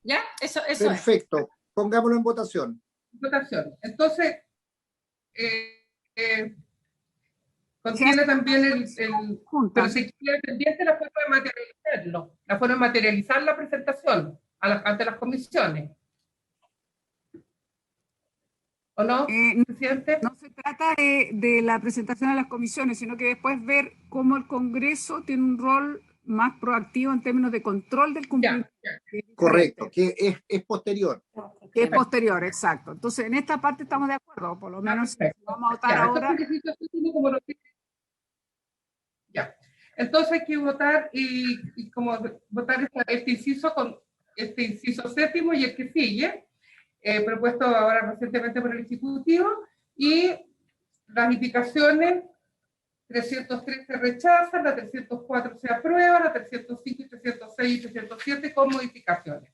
¿Ya? Eso perfecto, es. Pongámoslo en votación. Entonces, contiene también pero se quiere pendiente la forma de materializarlo, la forma de materializar la presentación ante las comisiones. ¿O no, presidente? No se trata de la presentación a las comisiones, sino que después ver cómo el Congreso tiene un rol más proactivo en términos de control del cumplimiento. Correcto, que es posterior. Que es posterior, exacto. Entonces, en esta parte estamos de acuerdo, por lo menos vamos a votar ahora. Entonces hay que votar y como votar este inciso con este inciso 7º y el que sigue, propuesto ahora recientemente por el Ejecutivo, y las indicaciones 303 se rechazan, la 304 se aprueba, la 305, 306 y 307 con modificaciones.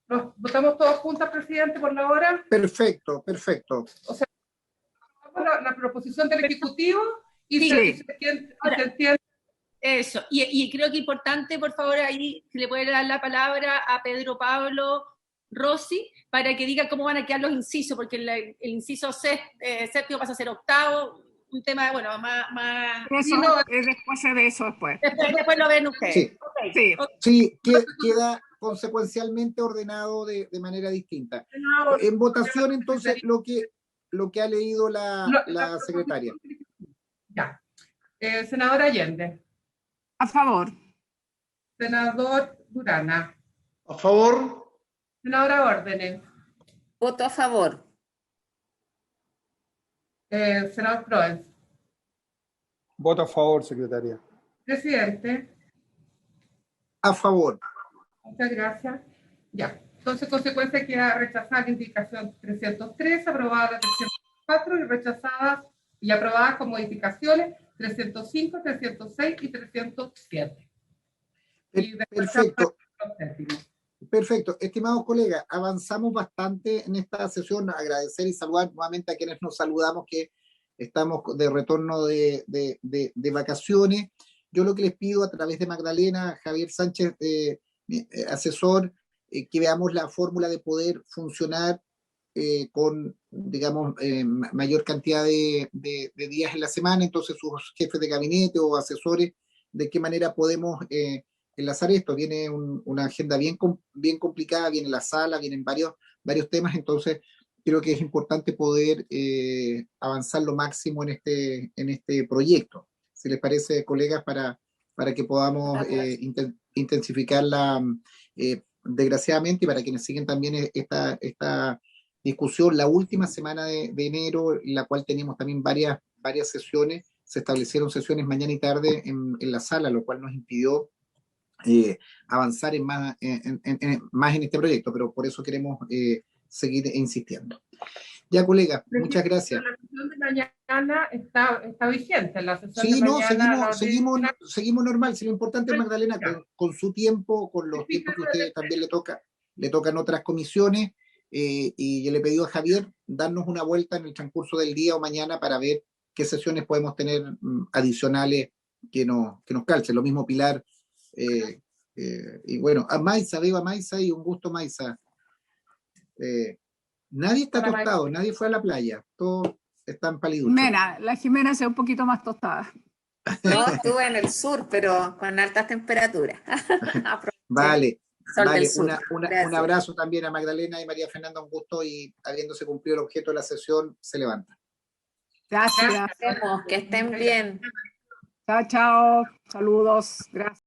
¿Los votamos todos juntos, presidente, por la hora? Perfecto. O sea, la proposición del Ejecutivo y sí. se entiende. Eso, y creo que importante, por favor, ahí se le puede dar la palabra a Pedro Pablo Rossi para que diga cómo van a quedar los incisos, porque el inciso 7º pasa a ser 8º, un tema, bueno, más Eso, después se ve eso después. después lo ven ustedes. Sí. Ok. Sí. Sí, queda consecuencialmente ordenado de manera distinta. En votación, entonces, lo que ha leído la secretaria. Ya. Senador Allende. A favor. Senador Durana. A favor. Senadora Órdenes. Voto a favor. Senador Proens. Voto a favor, secretaria. Presidente. A favor. Muchas gracias. Ya. Entonces, consecuencia queda rechazada la indicación 303, aprobada la 304 y rechazadas y aprobadas con modificaciones 305, 306 y 307. Y Perfecto. los séptimos. Perfecto. Estimados colegas, avanzamos bastante en esta sesión. Agradecer y saludar nuevamente a quienes nos saludamos, que estamos de retorno de vacaciones. Yo lo que les pido a través de Magdalena, Javier Sánchez, asesor, que veamos la fórmula de poder funcionar con, digamos, mayor cantidad de días en la semana. Entonces, sus jefes de gabinete o asesores, de qué manera podemos enlazar esto. Viene una agenda bien complicada, viene la sala, vienen varios temas. Entonces, creo que es importante poder avanzar lo máximo en este proyecto. Si les parece, colegas, para que podamos intensificar desgraciadamente, y para quienes siguen también esta discusión, la última semana de enero, en la cual teníamos también varias sesiones. Se establecieron sesiones mañana y tarde en la sala, lo cual nos impidió avanzar más en este proyecto, pero por eso queremos seguir insistiendo. Ya, colega, muchas gracias. La sesión de mañana está vigente. La sesión Sí, de no, mañana seguimos normal. Si lo importante es, Magdalena, con su tiempo, con los tiempos que a usted también le tocan otras comisiones, y yo le he pedido a Javier darnos una vuelta en el transcurso del día o mañana para ver qué sesiones podemos tener adicionales que nos calcen. Lo mismo Pilar, y bueno, a Maisa, viva Maisa, y un gusto, Maisa. Nadie está Hola, tostado, Maisa. Nadie fue a la playa, todos están paliduchos. La Jimena se ve un poquito más tostada. No, estuve en el sur, pero con altas temperaturas. Vale, Sol vale. del sur. Un abrazo también a Magdalena y María Fernanda, un gusto, y habiéndose cumplido el objeto de la sesión, se levanta. Gracias. Que estén bien. Chao, chao. Saludos. Gracias.